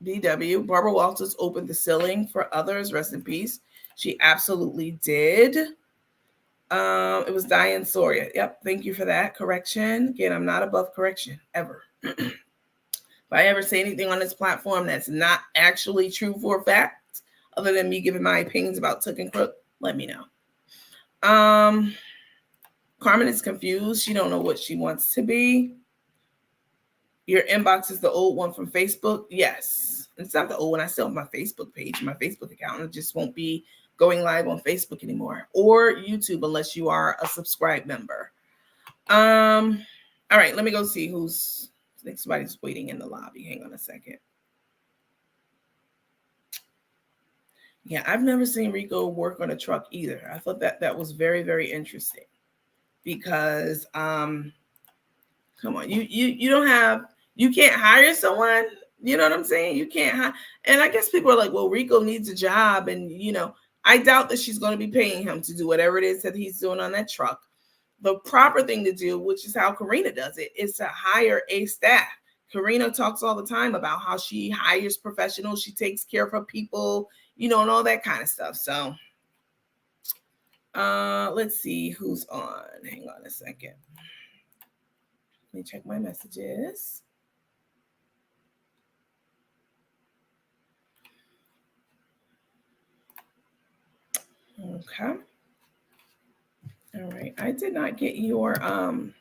[SPEAKER 1] BW, Barbara Walters opened the ceiling for others. Rest in peace. She absolutely did. It was Diane Sawyer. Yep, thank you for that correction. Again, I'm not above correction ever. If I ever say anything on this platform that's not actually true for a fact, other than me giving my opinions about Took and Crook, let me know. Carmen is confused. She don't know what she wants to be. Your inbox is the old one from Facebook. Yes. It's not the old one. I still have my Facebook page, my Facebook account. It just won't be going live on Facebook anymore or YouTube unless you are a subscribed member. All right, let me go see who's. I think somebody's waiting in the lobby. Hang on a second. Yeah, I've never seen Rico work on a truck either. I thought that was very, very interesting because come on, you don't have, you can't hire someone. You know what I'm saying? You can't hire. And I guess people are like, well, Rico needs a job. And, you know, I doubt that she's going to be paying him to do whatever it is that he's doing on that truck. The proper thing to do, which is how Karina does it, is to hire a staff. Karina talks all the time about how she hires professionals. She takes care of her people, you know, and all that kind of stuff. So let's see who's on. Hang on a second. Let me check my messages. Okay. All right. I did not get your so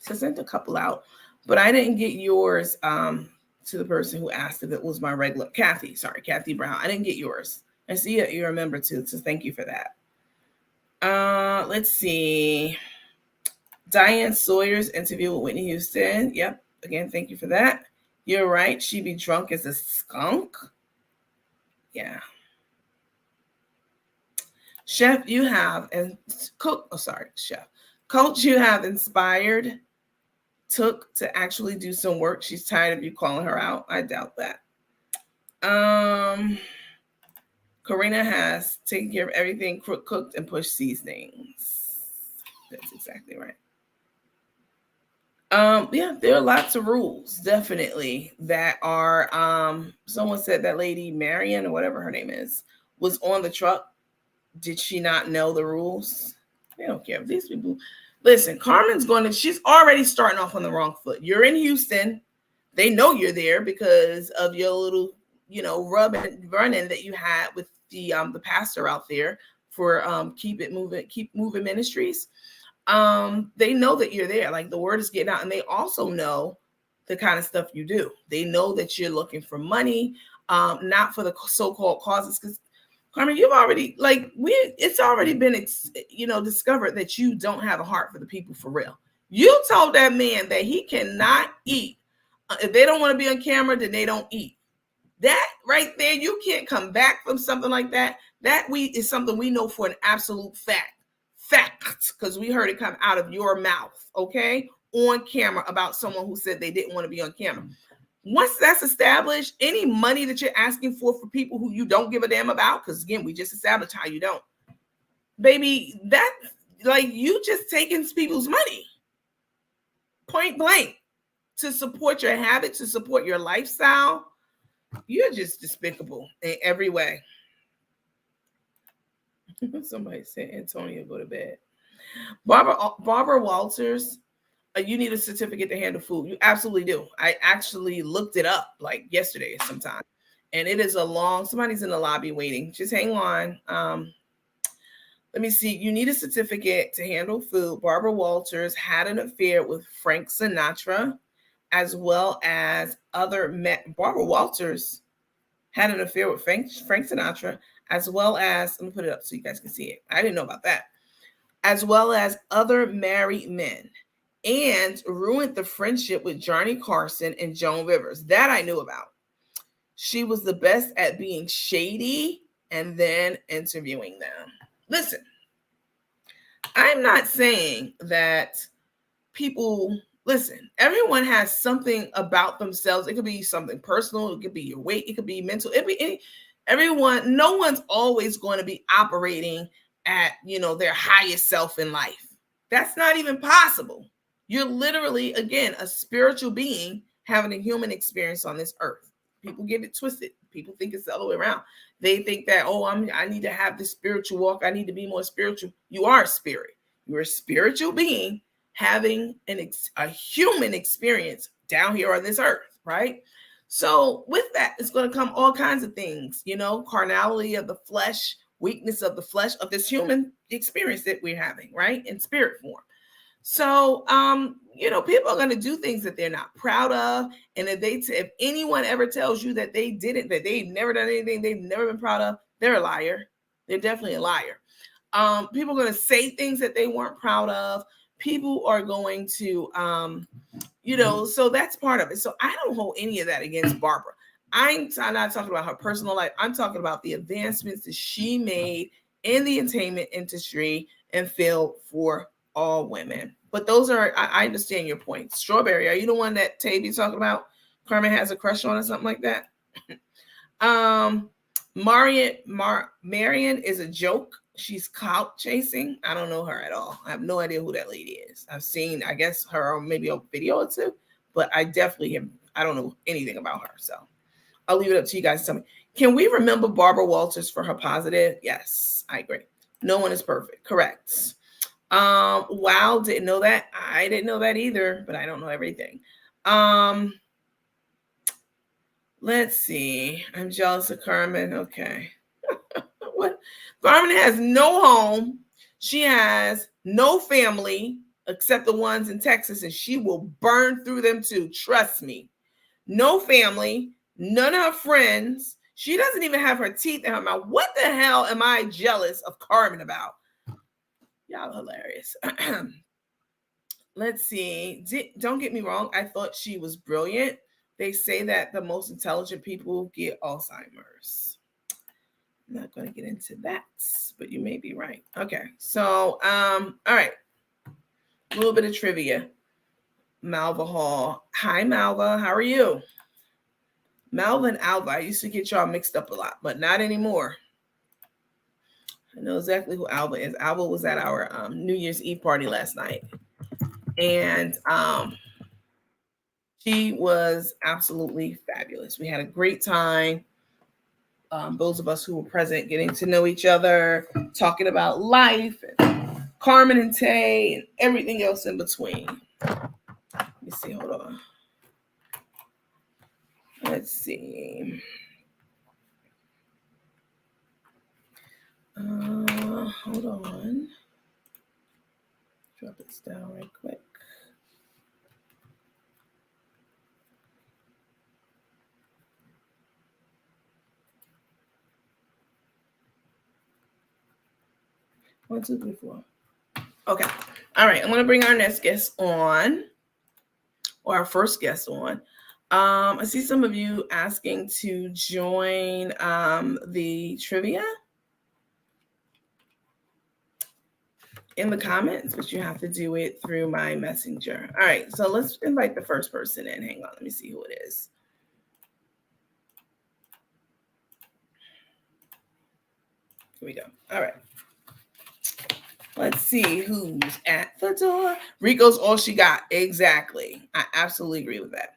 [SPEAKER 1] I sent a couple out, but I didn't get yours to the person who asked if it was my regular Kathy. Sorry, Kathy Brown. I didn't get yours. I see that you're a member too, so thank you for that. Let's see. Diane Sawyer's interview with Whitney Houston. Yep. Again, thank you for that. You're right. She be drunk as a skunk. Yeah. Chef, you have, and cook, oh, sorry, chef. Coach, you have inspired Took to actually do some work. She's tired of you calling her out. I doubt that. Karina has taken care of everything, cooked and pushed seasonings. That's exactly right. Yeah, there are lots of rules, definitely, that are someone said that lady Marion or whatever her name is was on the truck. Did she not know the rules? They don't care. These people, listen, Carmen's she's already starting off on the wrong foot. You're in Houston. They know you're there because of your little, you know, run-in that you had with the pastor out there for Keep Moving Ministries. They know that you're there. Like, the word is getting out, and they also know the kind of stuff you do. They know that you're looking for money, not for the so-called causes. Because Carmen, you've already, it's already been, you know, discovered that you don't have a heart for the people for real. You told that man that he cannot eat. If they don't want to be on camera, then they don't eat. That right there, you can't come back from something like that. That is something we know for an absolute fact, because we heard it come out of your mouth, okay, on camera about someone who said they didn't want to be on camera. Once that's established, any money that you're asking for people who you don't give a damn about, because again, we just established how you don't, baby, that, like, you just taking people's money, point blank, to support your habit, to support your lifestyle. You're just despicable in every way. Somebody said Antonio, go to bed. Barbara Walters, you need a certificate to handle food. You absolutely do. I actually looked it up like yesterday sometime. And it is somebody's in the lobby waiting. Just hang on. Let me see. You need a certificate to handle food. Barbara Walters had an affair with Frank Sinatra as well as other men. Barbara Walters had an affair with Frank Sinatra, as well as, let me put it up so you guys can see it. I didn't know about that. As well as other married men, and ruined the friendship with Johnny Carson and Joan Rivers. That I knew about. She was the best at being shady and then interviewing them. Listen, I'm not saying that people, listen, everyone has something about themselves. It could be something personal. It could be your weight. It could be mental. It could be everyone. No one's always going to be operating at, their highest self in life. That's not even possible. You're literally, again, a spiritual being having a human experience on this earth. People get it twisted. People think it's the other way around. They think that, I need to have this spiritual walk. I need to be more spiritual. You are a spirit. You're a spiritual being having a human experience down here on this earth, right? So with that, it's going to come all kinds of things, carnality of the flesh, weakness of the flesh, of this human experience that we're having, right? In spirit form. So, people are going to do things that they're not proud of. And if anyone ever tells you that they didn't, that they've never done anything they've never been proud of, they're a liar. They're definitely a liar. People are going to say things that they weren't proud of. People are going to, so that's part of it. So I don't hold any of that against Barbara. I'm not talking about her personal life. I'm talking about the advancements that she made in the entertainment industry and field for all women. But those are, I understand your point. Strawberry, are you the one that Tavy's talking about? Carmen has a crush on or something like that? Marion is a joke. She's clout chasing. I don't know her at all. I have no idea who that lady is. I've seen, I guess, her maybe a video or two, but I don't know anything about her. So I'll leave it up to you guys to tell me. Can we remember Barbara Walters for her positive? Yes, I agree. No one is perfect. Correct. Wow, didn't know that. I didn't know that either, but I don't know everything. Let's see. I'm jealous of Carmen. Okay. What? Carmen has no home. She has no family except the ones in Texas, and she will burn through them too. Trust me. No family, none of her friends. She doesn't even have her teeth in her mouth. What the hell am I jealous of Carmen about? Y'all hilarious. Let's see. Don't get me wrong. I thought she was brilliant. They say that the most intelligent people get Alzheimer's. I'm not going to get into that, but you may be right. Okay. So, all right. A little bit of trivia. Malva Hall. Hi, Malva. How are you? Malva and Alva. I used to get y'all mixed up a lot, but not anymore. I know exactly who Alva is. Alva was at our New Year's Eve party last night. And she was absolutely fabulous. We had a great time. Those of us who were present, getting to know each other, talking about life, and Carmen and Tay, and everything else in between. Let me see. Hold on. Let's see. Hold on. Drop this down right quick. One, two, three, four. Okay. All right. I'm going to bring our next guest on, or our first guest on. I see some of you asking to join the trivia in the comments, but you have to do it through my messenger. All right. So let's invite the first person in. Hang on. Let me see who it is. Here we go. All right. Let's see who's at the door. Rico's all she got. Exactly. I absolutely agree with that.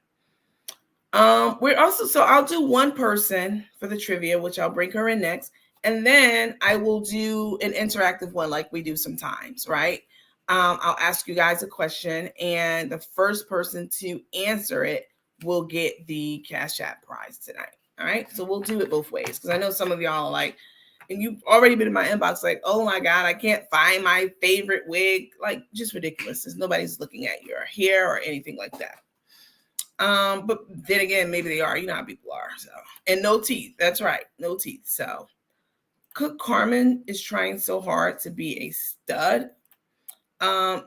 [SPEAKER 1] So I'll do one person for the trivia, which I'll bring her in next. And then I will do an interactive one like we do sometimes, right? I'll ask you guys a question, and the first person to answer it will get the Cash App prize tonight. All right. So we'll do it both ways, because I know some of y'all are like, and you've already been in my inbox like, oh my God, I can't find my favorite wig. Like, just ridiculous. Nobody's looking at your hair or anything like that. But then again, maybe they are. You know how people are. So, and no teeth. That's right, no teeth. So, Cook Carmen is trying so hard to be a stud.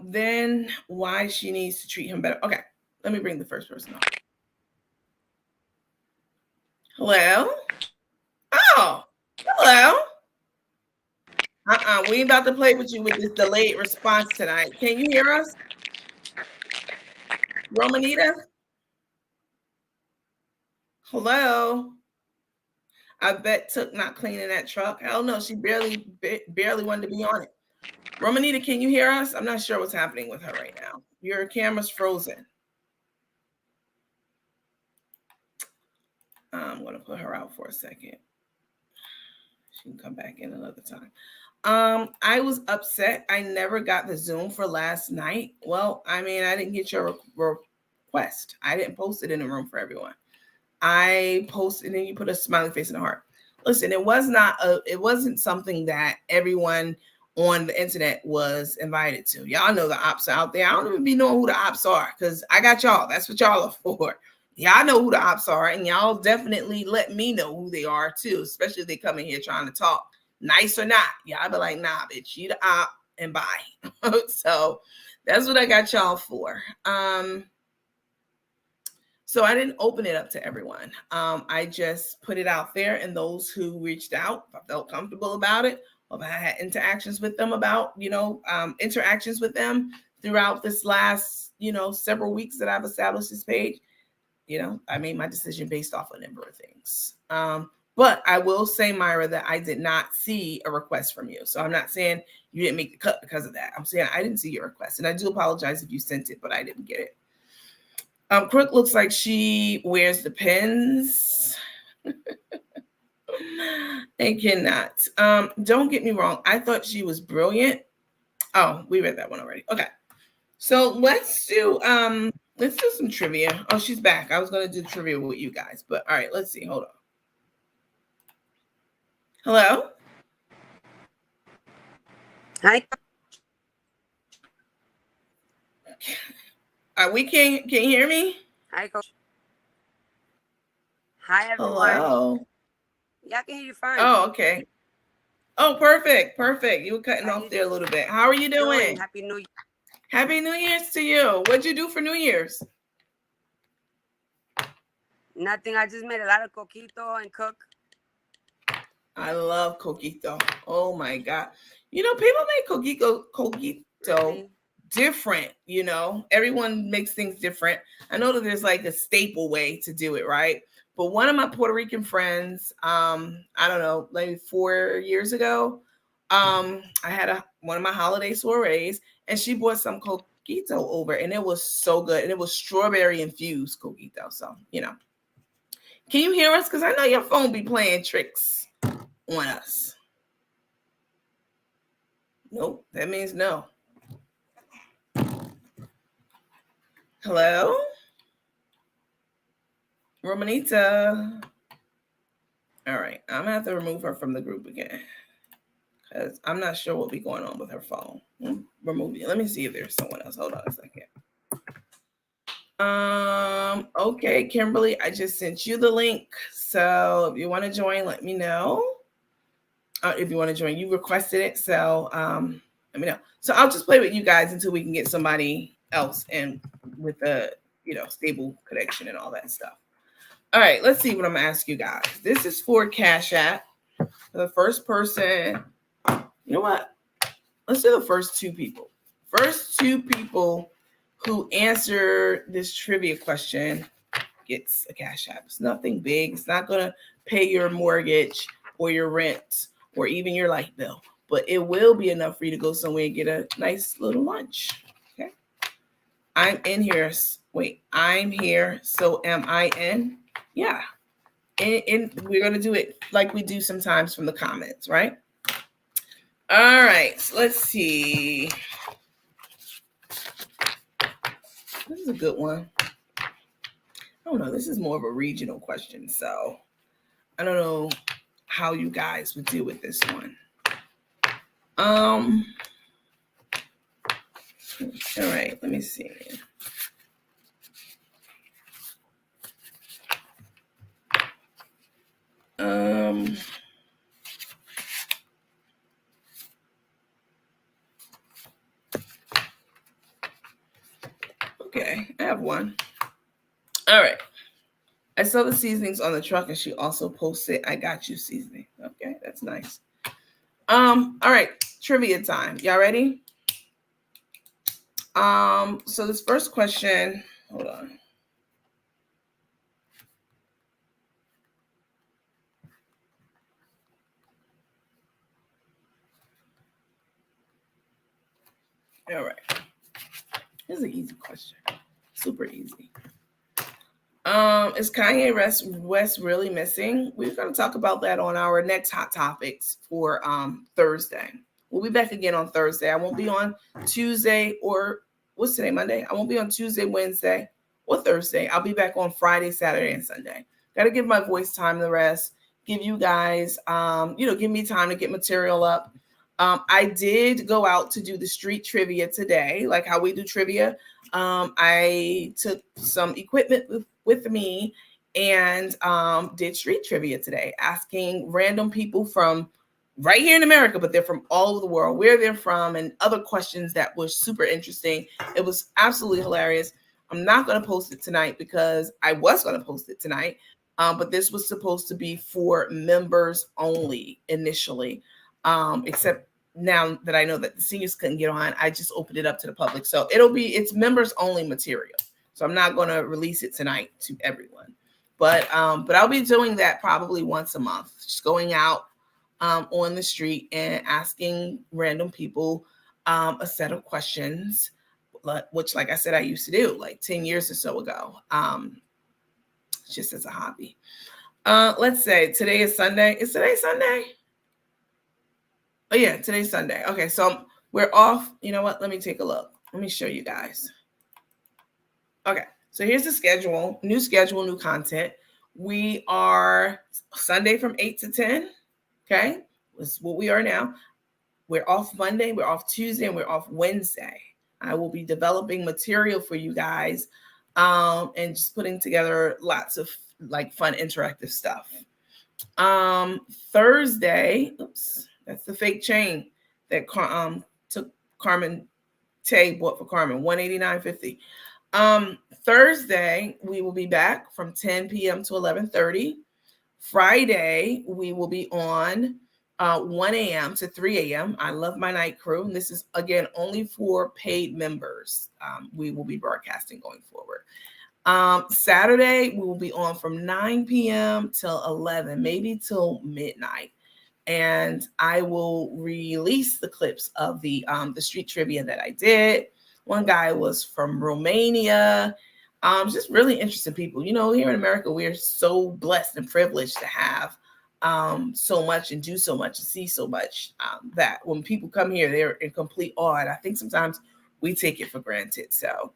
[SPEAKER 1] Then why she needs to treat him better. Okay, let me bring the first person up. Hello. Oh, hello. We ain't about to play with you with this delayed response tonight. Can you hear us, Romanita? Hello. I bet Took not cleaning that truck. Hell no, she barely wanted to be on it. Romanita, can you hear us? I'm not sure what's happening with her right now. Your camera's frozen. I'm going to put her out for a second. She can come back in another time. I was upset. I never got the Zoom for last night. Well, I mean, I didn't get your request. I didn't post it in the room for everyone. I posted, and then you put a smiley face and a heart. Listen, it wasn't something that everyone on the internet was invited to. Y'all know the ops out there. I don't even be knowing who the ops are because I got y'all. That's what y'all are for. Y'all know who the ops are, and y'all definitely let me know who they are too, especially if they come in here trying to talk. Nice or not, y'all be like, nah, bitch, you the op and bye. So that's what I got y'all for. So I didn't open it up to everyone. I just put it out there, and those who reached out, if I felt comfortable about it, or if I had interactions with them interactions with them throughout this last, several weeks that I've established this page, I made my decision based off a number of things. But I will say, Myra, that I did not see a request from you. So I'm not saying you didn't make the cut because of that. I'm saying I didn't see your request. And I do apologize if you sent it, but I didn't get it. Crook looks like she wears the pins. I cannot. Don't get me wrong. I thought she was brilliant. Oh, we read that one already. Okay. So let's do some trivia. Oh, she's back. I was gonna do trivia with you guys, but all right, let's see. Hold on. Hello?
[SPEAKER 11] Hi.
[SPEAKER 1] We can't you hear me?
[SPEAKER 11] Hi, Coach. Hi, everyone.
[SPEAKER 1] Hello.
[SPEAKER 11] Yeah, I can hear you fine.
[SPEAKER 1] Oh, okay. Oh, perfect. You were cutting off there a little bit. How are you doing?
[SPEAKER 11] Happy New Year.
[SPEAKER 1] Happy New Year's to you. What'd you do for New Year's?
[SPEAKER 11] Nothing. I just made a lot of coquito and cook.
[SPEAKER 1] I love coquito. Oh my God. People make coquito different, Everyone makes things different. I know that there's like a staple way to do it, right? But one of my Puerto Rican friends, I don't know, like 4 years ago, I had one of my holiday soirees, and she brought some coquito over, and it was so good. And it was strawberry infused coquito. So, Can you hear us? Because I know your phone be playing tricks on us. Nope, that means no. Hello? Romanita. All right, I'm gonna have to remove her from the group again because I'm not sure what be going on with her phone. Remove you. Let me see if there's someone else. Hold on a second. Okay, Kimberly, I just sent you the link. So if you want to join, let me know. If you want to join, you requested it. So let me know. So I'll just play with you guys until we can get somebody else in with a stable connection and all that stuff. All right, let's see what I'm gonna ask you guys. This is for Cash App. The first person, you know what? Let's do the first two people. First two people who answer this trivia question gets a Cash App. It's nothing big. It's not gonna pay your mortgage or your rent or even your light bill, but it will be enough for you to go somewhere and get a nice little lunch. Okay. I'm in here. Wait, I'm here. So am I in? Yeah. And we're going to do it like we do sometimes from the comments, right? All right. So let's see. This is a good one. I don't know. This is more of a regional question. So I don't know how you guys would deal with this one. All right. Let me see. Okay, I have one. All right. I saw the seasonings on the truck, and she also posted, "I got you seasoning." Okay, that's nice. All right, trivia time. Y'all ready? So this first question, hold on. All right. This is an easy question. Super easy. Is Kanye West really missing? We're going to talk about that on our next Hot Topics for Thursday. We'll be back again on Thursday. I won't be on Tuesday or what's today, Monday? I won't be on Tuesday, Wednesday, or Thursday. I'll be back on Friday, Saturday, and Sunday. Got to give my voice time to rest. Give you guys, give me time to get material up. I did go out to do the street trivia today, like how we do trivia. I took some equipment with me and did street trivia today, asking random people from right here in America, but they're from all over the world, where they're from, and other questions that were super interesting. It was absolutely hilarious. I'm not going to post it tonight because I was going to post it tonight, but this was supposed to be for members only initially, except now that I know that the seniors couldn't get on, I just opened it up to the public. So it's members only material. So I'm not going to release it tonight to everyone, but I'll be doing that probably once a month, just going out on the street and asking random people a set of questions, which, like I said, I used to do like 10 years or so ago, just as a hobby. Let's say today is Sunday. Is today Sunday? Oh yeah, today's Sunday. Okay, so we're off. You know what? Let me take a look. Let me show you guys. Okay, so here's the schedule, new content. We are Sunday from 8 to 10. Okay, that's what we are now. We're off Monday, we're off Tuesday, and we're off Wednesday. I will be developing material for you guys and just putting together lots of like fun interactive stuff. Thursday, oops. That's the fake chain that took Carmen Tay bought for Carmen, $189.50. Thursday, we will be back from 10 p.m. to 11:30. Friday, we will be on 1 a.m. to 3 a.m. I love my night crew. And this is, again, only for paid members. We will be broadcasting going forward. Saturday, we will be on from 9 p.m. till 11, maybe till midnight. And I will release the clips of the street trivia that I did. One guy was from Romania. Just really interesting people. You know, here in America, we're so blessed and privileged to have so much and do so much and see so much that when people come here, they're in complete awe. And I think sometimes we take it for granted. So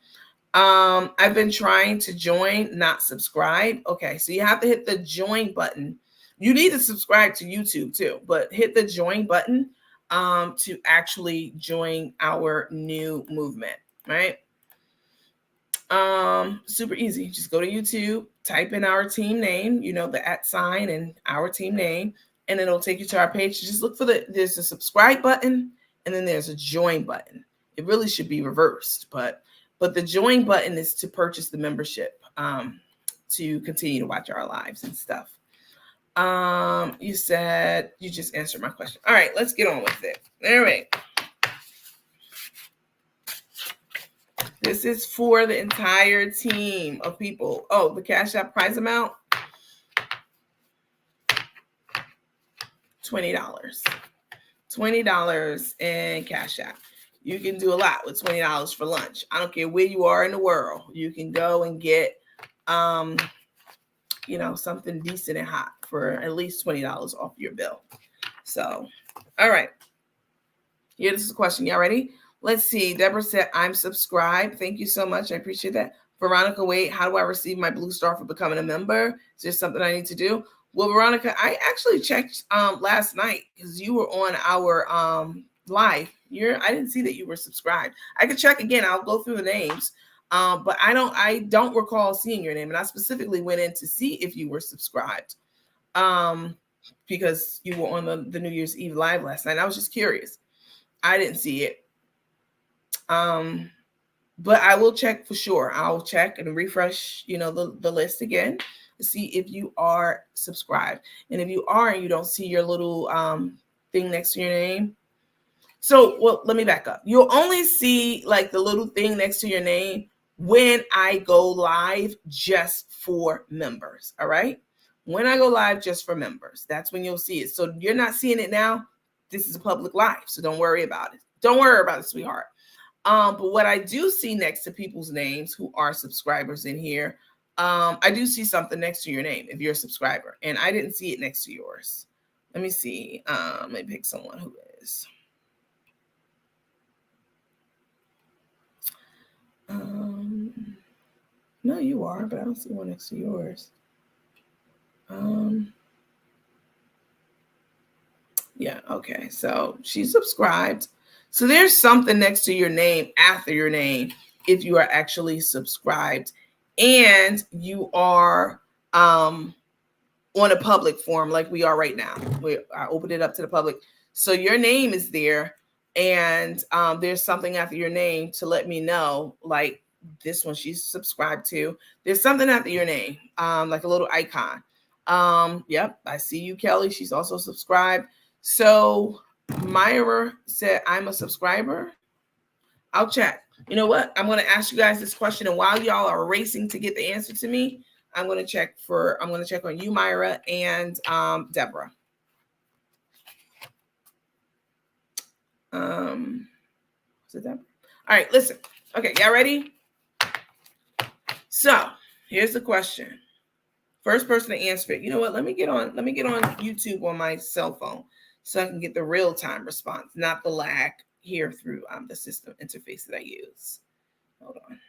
[SPEAKER 1] I've been trying to join, not subscribe. Okay, so you have to hit the join button. You need to subscribe to YouTube too, but hit the join button to actually join our new movement, right? Super easy. Just go to YouTube, type in our team name, the @ and our team name, and it'll take you to our page. Just look for there's a subscribe button and then there's a join button. It really should be reversed, but the join button is to purchase the membership to continue to watch our lives and stuff. You said you just answered my question. All right, let's get on with it. All right. This is for the entire team of people. Oh, the Cash App prize amount, $20. $20 in Cash App. You can do a lot with $20 for lunch. I don't care where you are in the world. You can go and get something decent and hot for at least $20 off your bill. So, all right. Here, this is a question. Y'all ready? Let's see. Deborah said, I'm subscribed. Thank you so much. I appreciate that. Veronica, wait, how do I receive my blue star for becoming a member? Is there something I need to do? Well, Veronica, I actually checked last night because you were on our live. I didn't see that you were subscribed. I could check again. I'll go through the names. But I don't recall seeing your name. And I specifically went in to see if you were subscribed. because you were on the New Year's Eve live last night. I was just curious. I didn't see it. But I will check for sure. I'll check and refresh, the list again to see if you are subscribed. And if you are and you don't see your little thing next to your name. So, well, let me back up. You'll only see like the little thing next to your name when I go live just for members. All right. When I go live just for members, that's when you'll see it. So you're not seeing it now. This is a public live. So don't worry about it. Don't worry about it, sweetheart. But what I do see next to people's names who are subscribers in here, I do see something next to your name if you're a subscriber, and I didn't see it next to yours. Let me see. Let me pick someone who is. No, you are, but I don't see one next to yours. Yeah, okay. So she's subscribed. So there's something next to your name after your name if you are actually subscribed and you are on a public forum like we are right now. I opened it up to the public. So your name is there and there's something after your name to let me know, like this one she's subscribed to. There's something after your name, like a little icon. Yep, I see you, Kelly. She's also subscribed. So Myra said, I'm a subscriber. I'll check. You know what? I'm going to ask you guys this question. And while y'all are racing to get the answer to me, I'm going to check on you, Myra, and Deborah. Is it Deborah? All right, listen. Okay, y'all ready? So here's the question. First person to answer it. You know what? Let me get on YouTube on my cell phone so I can get the real-time response, not the lag here through the system interface that I use. Hold on.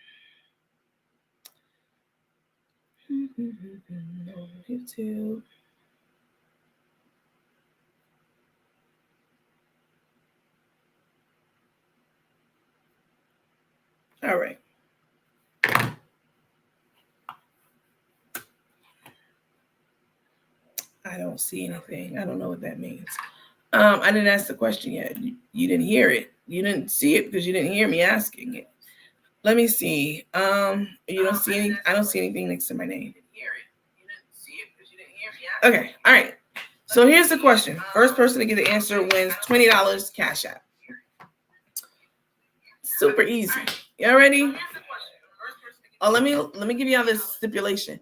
[SPEAKER 1] YouTube. All right. I don't see anything. I don't know what that means. I didn't ask the question yet. You didn't hear it. You didn't see it because you didn't hear me asking it. Let me see. You don't see any. I don't see anything next to my name. Okay. All right. So here's the question. First person to get the answer wins $20 Cash App. Super easy. Y'all ready? Oh, let me give y'all this stipulation.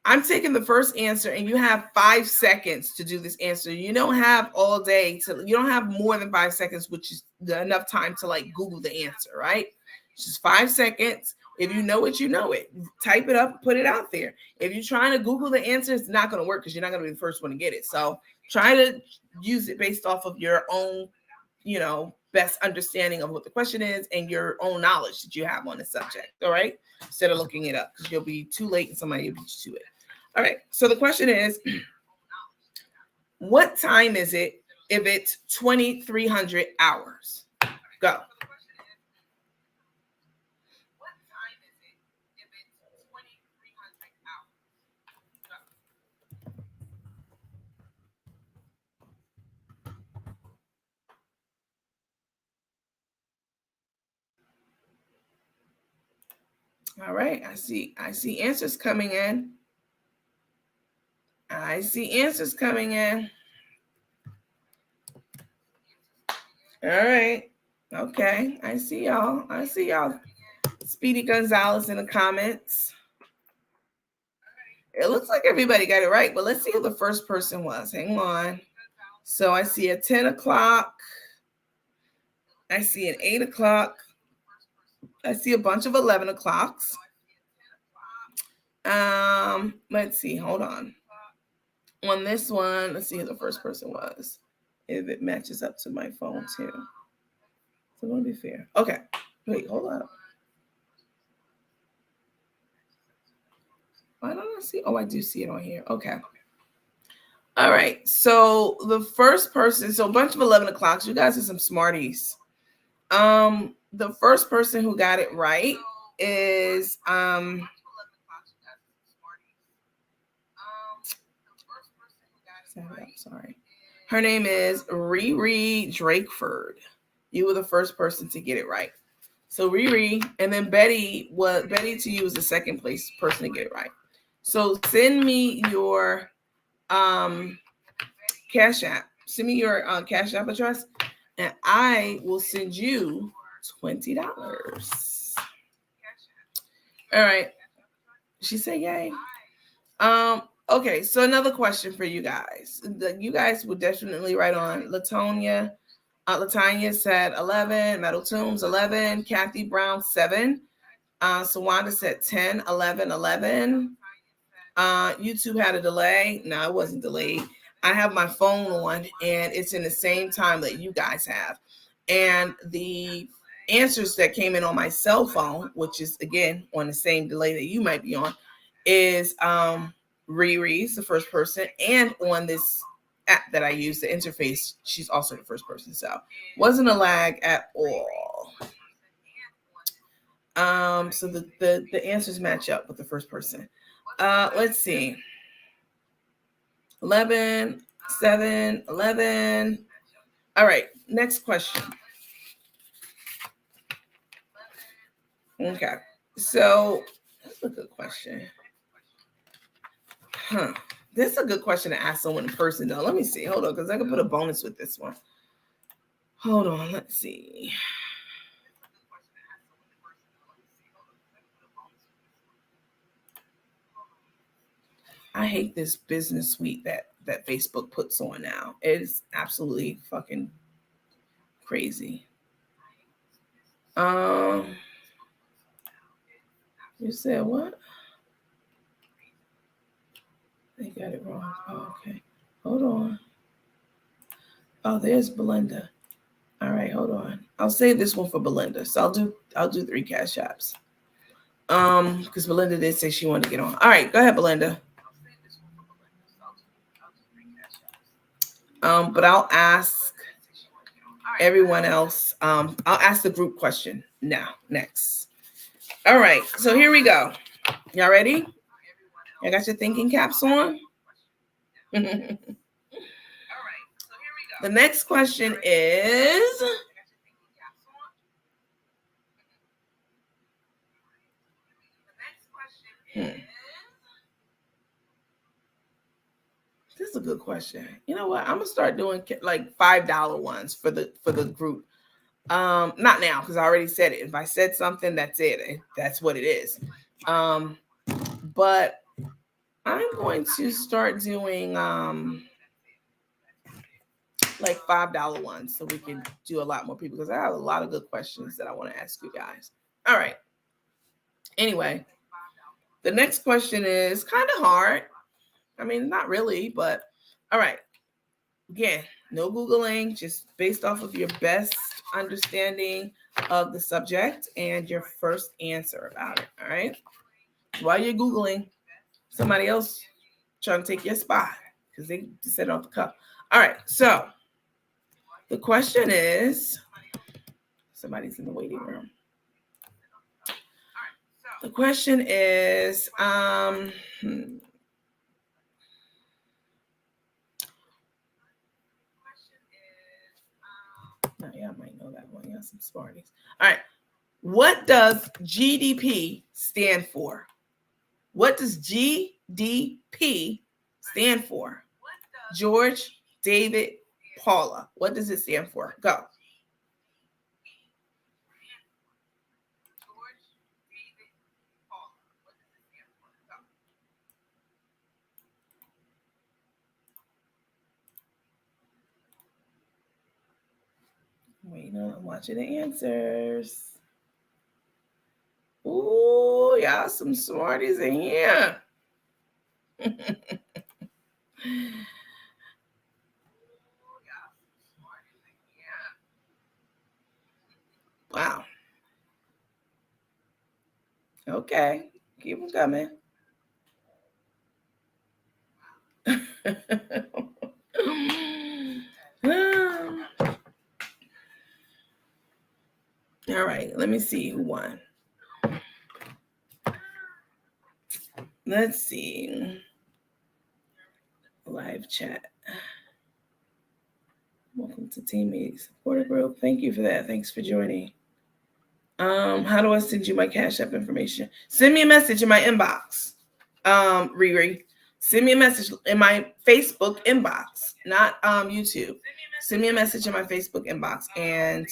[SPEAKER 1] I'm taking the first answer and you have 5 seconds to do this answer. You don't have all day you don't have more than 5 seconds, which is enough time to like Google the answer, right? It's just 5 seconds. If you know it, you know it. Type it up, put it out there. If you're trying to Google the answer, it's not going to work because you're not going to be the first one to get it. So try to use it based off of your own, best understanding of what the question is and your own knowledge that you have on the subject. All right. Instead of looking it up because you'll be too late and somebody will beat you to it. All right. So the question is, what time is it if it's 2300 hours? Go. All right, I see answers coming in. I see answers coming in. All right. Okay, I see y'all. Speedy Gonzalez in the comments. It looks like everybody got it right, but let's see who the first person was. Hang on. So I see a 10 o'clock. I see an 8 o'clock. I see a bunch of 11 o'clocks. Let's see. Hold on. On this one, let's see who the first person was. If it matches up to my phone too. So I want to be fair. Okay. Wait, hold on. Why don't I see? Oh, I do see it on here. Okay. All right. So the first person, so a bunch of 11 o'clocks. You guys are some smarties. The first person who got it right is Sorry. Her name is Riri Drakeford. You were the first person to get it right. So Riri, and then Betty to you was the second place person to get it right. So send me your Cash App. Send me your Cash App address, and I will send you $20. All right. She said yay. Okay, so another question for you guys. You guys would definitely write on. Latanya said 11, Metal Tombs 11, Kathy Brown 7, Sawanda said 10, 11, 11. YouTube had a delay. No, it wasn't delayed. I have my phone on and it's in the same time that you guys have. And the answers that came in on my cell phone, which is again on the same delay that you might be on, is Riri's the first person, and on this app that I use, the interface, she's also the first person. So wasn't a lag at all. So the answers match up with the first person. Let's see. 11, 7, 11. All right, next question. Okay, so that's a good question. This is a good question to ask someone in person, though. Let me see. Hold on, because I can put a bonus with this one. Hold on, let's see. I hate this business suite that Facebook puts on now. It is absolutely fucking crazy. You said what? They got it wrong. Oh, okay. Hold on. Oh, there's Belinda. All right, hold on. I'll save this one for Belinda. So I'll do 3 Cash Apps. Because Belinda did say she wanted to get on. All right, go ahead, Belinda. But I'll ask everyone else. I'll ask the group question now, next. All right, so here we go. Y'all ready? Y'all got your thinking caps on? The next question is, this is a good question. You know what? I'm gonna start doing like $5 ones for the group. Not now, because I already said it. If I said something, that's it. That's what it is. But I'm going to start doing like $5 ones so we can do a lot more people, because I have a lot of good questions that I want to ask you guys. All right. Anyway, the next question is kind of hard. I mean, not really, but all right. Again, no Googling, just based off of your best understanding of the subject and your first answer about it. All right. While you're Googling, somebody else trying to take your spot because they just said it off the cuff. All right. So the question is, somebody's in the waiting room. The question is, yeah, I might know that one. Yeah, some Smarties. All right. What does GDP stand for? What does GDP stand for? George, David, Paula. What does it stand for? Go. Wait, no, I'm watching the answers. Ooh, y'all some Smarties in here. Wow. Okay, keep them coming. All right, let me see who won. Let's see. Live chat. Welcome to Team Meeting Supporter Group. Thank you for that. Thanks for joining. How do I send you my Cash App information? Send me a message in my inbox. Riri, send me a message in my Facebook inbox, not YouTube. Send me a message in my Facebook inbox, and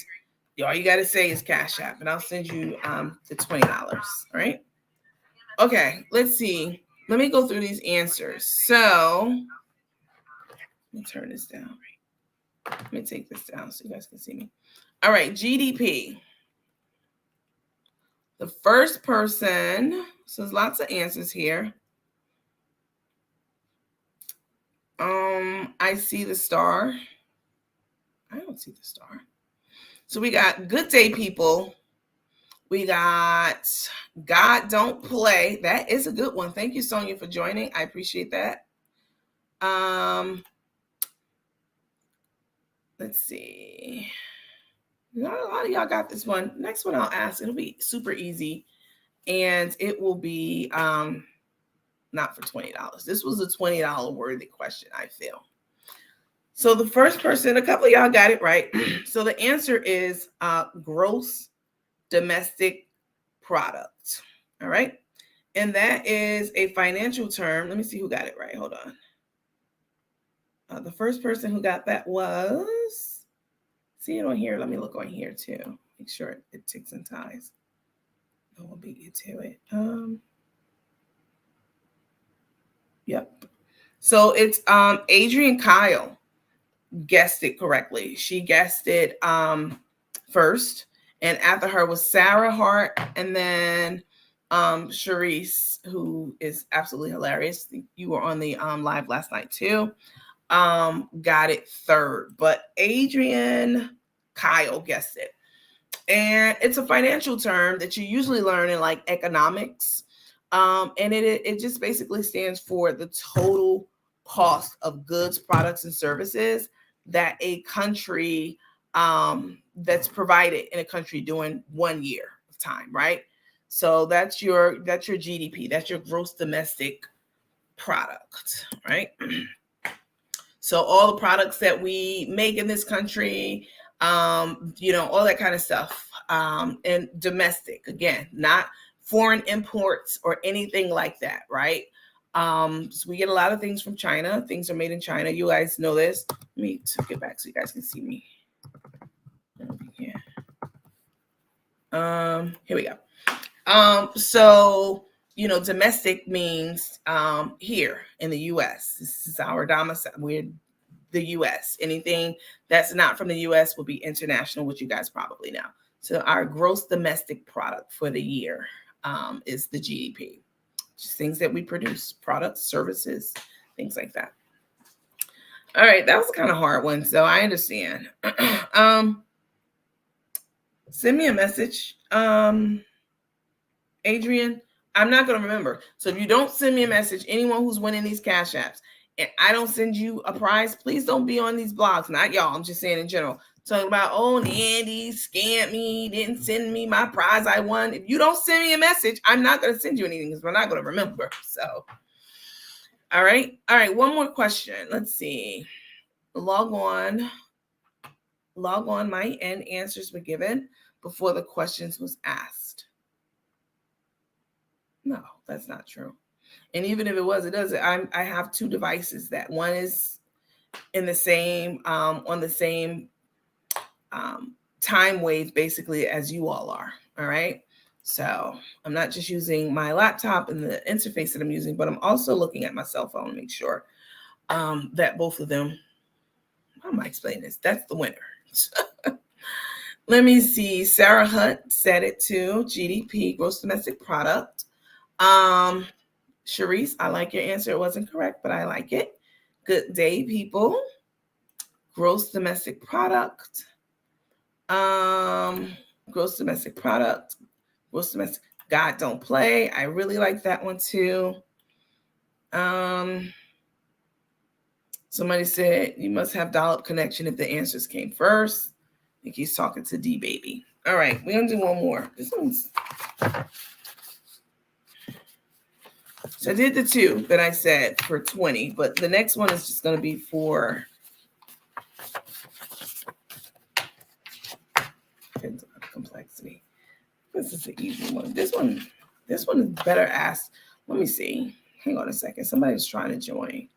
[SPEAKER 1] all you got to say is Cash App, and I'll send you the $20. All right. Okay. Let's see. Let me go through these answers. So let me turn this down. Let me take this down so you guys can see me. All right. GDP. The first person, so there's lots of answers here. I see the star. I don't see the star. So we got Good Day People. We got God Don't Play. That is a good one. Thank you, Sonia, for joining. I appreciate that. Let's see. Not a lot of y'all got this one. Next one I'll ask. It'll be super easy. And it will be not for $20. This was a $20 worthy question, I feel. So the first person, a couple of y'all got it right. So the answer is gross domestic product. All right. And that is a financial term. Let me see who got it right. Hold on. The first person who got that was, see it on here. Let me look on here too. Make sure it ticks and ties. I will beat you to it. Yep. So it's Adrian Kyle guessed it correctly. She guessed it first, and after her was Sarah Hart, and then Sharice, who is absolutely hilarious. You were on the live last night too. Got it third, but Adrian Kyle guessed it. And it's a financial term that you usually learn in like economics. And it just basically stands for the total cost of goods, products, and services that a country that's provided in a country during 1 year of time, right? So that's your GDP, that's your gross domestic product, right? So all the products that we make in this country, all that kind of stuff, and domestic, again, not foreign imports or anything like that, right? So we get a lot of things from China. Things are made in China. You guys know this. Let me get back so you guys can see me. Here we go. So, domestic means here in the U.S. This is our domicile. We're the U.S. Anything that's not from the U.S. will be international, which you guys probably know. So our gross domestic product for the year is the GDP. Just things that we produce, products, services, things like that. All right, that was kind of hard one, so I understand. Send me a message, Adrian. I'm not going to remember. So if you don't send me a message, anyone who's winning these Cash Apps, and I don't send you a prize, please don't be on these blogs. Not y'all. I'm just saying in general. Talking about, Nandy scammed me, didn't send me my prize I won. If you don't send me a message, I'm not going to send you anything because we're not going to remember. So, all right. One more question. Let's see. Log on might end answers were given before the questions was asked. No, that's not true. And even if it was, it doesn't. I have two devices. That one is in the same on the same time wave basically as you all are. All right. So I'm not just using my laptop and the interface that I'm using, but I'm also looking at my cell phone to make sure that both of them. How am I explaining this? That's the winner. Let me see. Sarah Hunt said it too. GDP, gross domestic product. Sharice, I like your answer. It wasn't correct, but I like it. Good day, people. Gross domestic product. Gross domestic product. Gross domestic. God Don't Play. I really like that one too. Somebody said you must have dial-up connection if the answers came first. I think he's talking to D Baby. All right, we're gonna do one more. This one's. So I did the two that I said for 20, but the next one is just going to be for depends on complexity. This is an easy one. This one is better asked. Let me see. Hang on a second. Somebody's trying to join.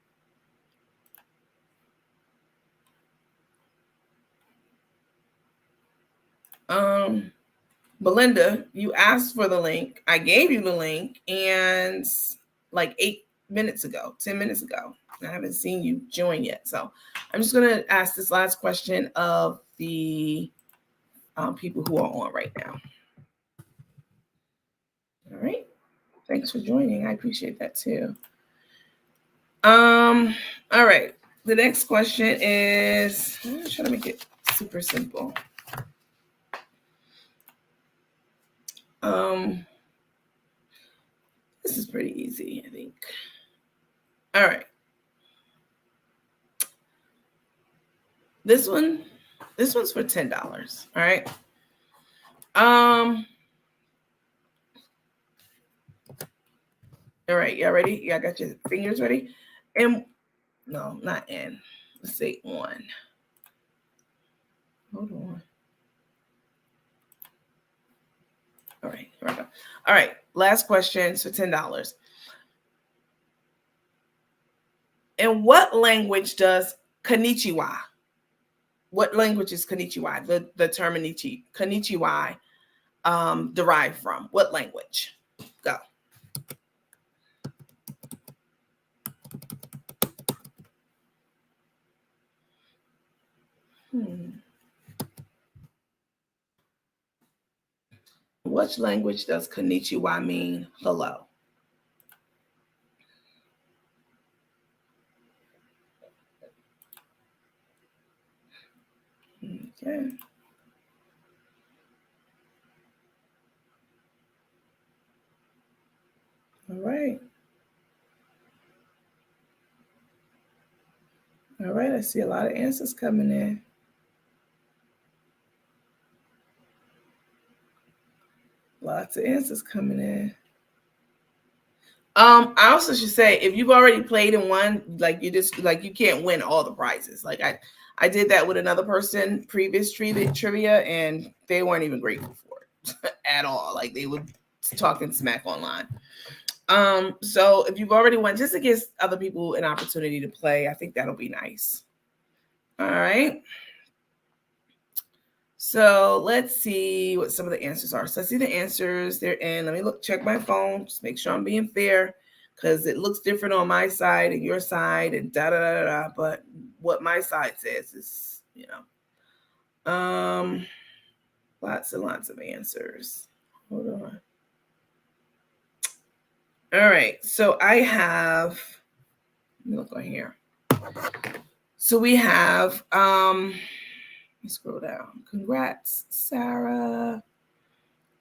[SPEAKER 1] Belinda, you asked for the link. I gave you the link, and like 10 minutes ago. I haven't seen you join yet. So I'm just gonna ask this last question of the people who are on right now. All right. Thanks for joining. I appreciate that too. All right. The next question is, I'm trying to make it super simple. This is pretty easy, I think. All right. This one's for $10. All right. All right, y'all ready? Y'all got your fingers ready? And no, not in. Let's say on. Hold on. All right, here we go. All right, last question for $10. In what language does konnichiwa? What language is konnichiwa? The term konnichiwa derived from? What language? Go. Which language does konnichiwa mean hello? Okay. All right. All right, I see a lot of answers coming in. Lots of answers coming in. I also should say, if you've already played and won, like you can't win all the prizes. Like I did that with another person, previous trivia, and they weren't even grateful for it at all. Like they were talking smack online. So if you've already won, just to give other people an opportunity to play, I think that'll be nice. All right. So let's see what some of the answers are. So I see the answers. They're in. Let me check my phone. Just make sure I'm being fair, because it looks different on my side and your side and da da da da. But what my side says is, lots and lots of answers. Hold on. All right. So I have. Let me look on here. So we have. Let me scroll down. Congrats, Sarah.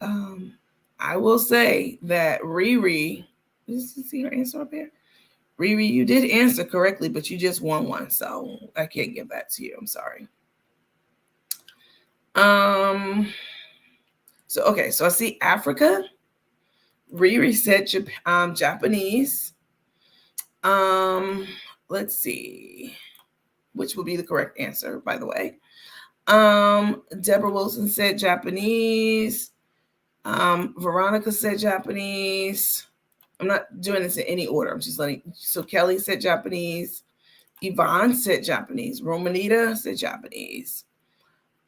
[SPEAKER 1] I will say that Riri, did you see her answer up here? Riri, you did answer correctly, but you just won one, so I can't give that to you. I'm sorry. So I see Africa. Riri said Japanese. Let's see, which will be the correct answer, by the way. Deborah Wilson said Japanese. Veronica said Japanese. I'm not doing this in any order. I'm just letting. So Kelly said Japanese. Yvonne said Japanese. Romanita said Japanese.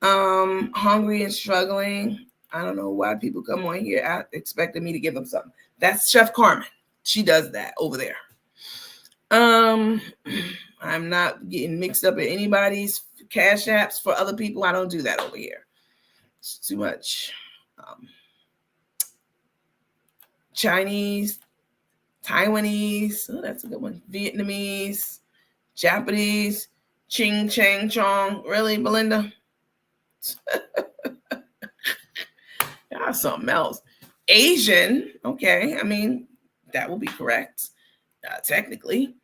[SPEAKER 1] Hungry and struggling. I don't know why people come on here expecting me to give them something. That's Chef Carmen. She does that over there. I'm not getting mixed up in anybody's cash apps for other people. I don't do that over here. It's too much. Chinese, Taiwanese. Oh, that's a good one. Vietnamese, Japanese, Ching Chang Chong. Really, Belinda? Yeah, something else. Asian. Okay. I mean, that will be correct, technically.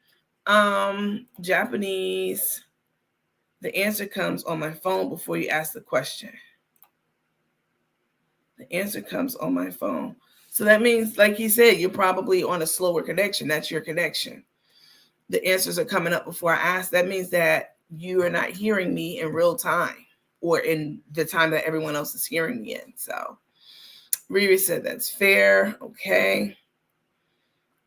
[SPEAKER 1] Japanese. The answer comes on my phone before you ask the question. The answer comes on my phone. So that means, like he said, you're probably on a slower connection. That's your connection. The answers are coming up before I ask. That means that you are not hearing me in real time. or in the time that everyone else is hearing me in. So Riri said that's fair. Okay.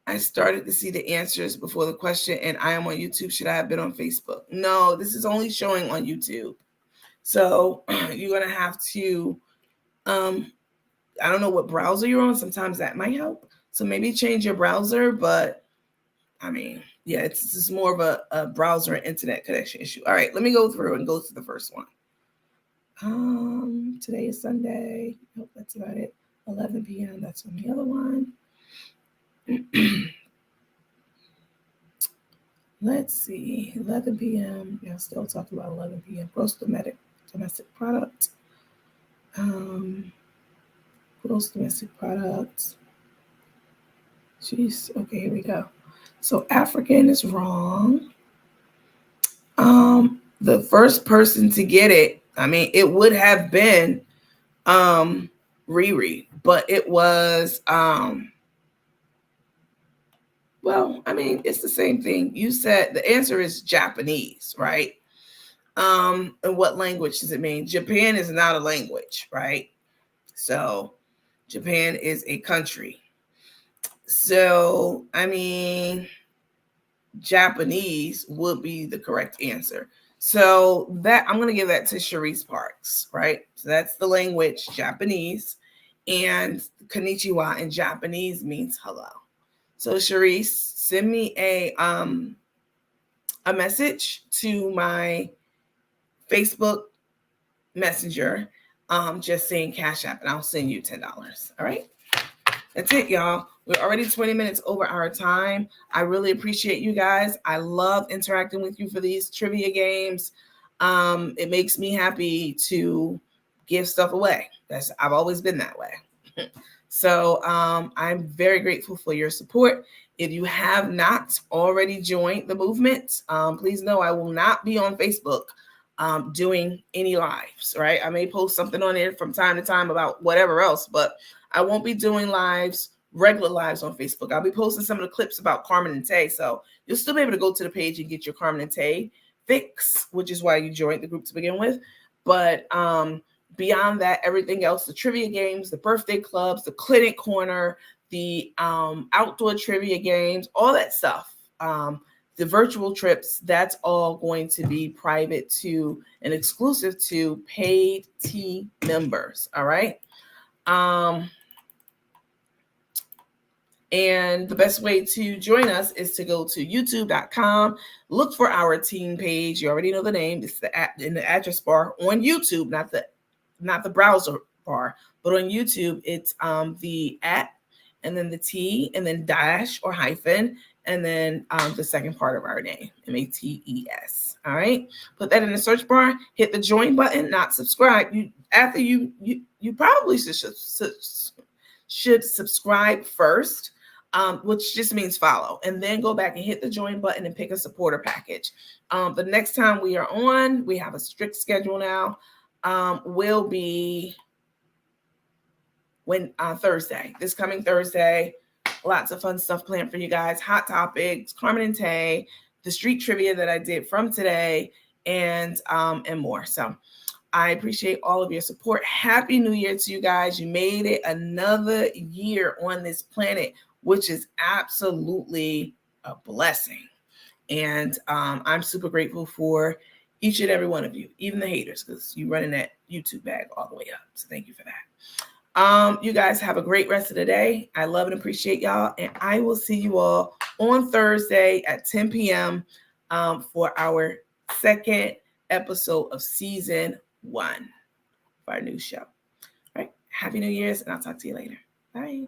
[SPEAKER 1] I started to see the answers before the question, and I am on YouTube. Should I have been on Facebook? No, this is only showing on YouTube. So you're going to have to, I don't know what browser you're on. Sometimes that might help. So maybe change your browser, but I mean, yeah, it's more of a browser and internet connection issue. All right, let me go through and go to the first one. Today is Sunday. Nope, that's about it. 11 p.m. That's on the other one. Let's see, 11 p.m. Yeah, still talking about 11 p.m. Gross domestic product. Gross domestic product. Jeez. Okay, here we go. So African is wrong. The first person to get it, I mean, it would have been Riri, but it was well, I mean, it's the same thing. You said the answer is Japanese, right? And what language does it mean? Japan is not a language, right? So Japan is a country. So, I mean, Japanese would be the correct answer. So that I'm going to give that to Sharice Parks, right? So that's the language, Japanese, and konnichiwa in Japanese means hello. So Sharice, send me a message to my Facebook Messenger, just saying Cash App, and I'll send you $10. All right. That's it, y'all. We're already 20 minutes over our time. I really appreciate you guys. I love interacting with you for these trivia games. It makes me happy to give stuff away. I've always been that way. So I'm very grateful for your support. If you have not already joined the movement, please know I will not be on Facebook doing any lives, right? I may post something on there from time to time about whatever else, but I won't be doing lives, regular lives on Facebook. I'll be posting some of the clips about Carmen and Tay. So you'll still be able to go to the page and get your Carmen and Tay fix, which is why you joined the group to begin with. But beyond that, everything else, the trivia games, the birthday clubs, the clinic corner, the outdoor trivia games, all that stuff, the virtual trips, that's all going to be private to and exclusive to paid team members. All right. And the best way to join us is to go to youtube.com, look for our team page. You already know the name. It's in the address bar on YouTube, not the browser bar, but on YouTube, it's the @ and then the T and then dash or hyphen and then the second part of our name, MATES. All right. Put that in the search bar, hit the join button, not subscribe. You probably should subscribe first, which just means follow, and then go back and hit the join button and pick a supporter package. The next time we are on, we have a strict schedule now, will be Thursday, this coming Thursday. Lots of fun stuff planned for you guys. Hot topics, Carmen and Tay, the street trivia that I did from today, and more. So I appreciate all of your support. Happy New Year to you guys. You made it another year on this planet, which is absolutely a blessing. And I'm super grateful for each and every one of you, even the haters, because you're running that YouTube bag all the way up. So thank you for that. You guys have a great rest of the day. I love and appreciate y'all. And I will see you all on Thursday at 10 p.m. For our second episode of season 1 of our new show. All right. Happy New Year's, and I'll talk to you later. Bye.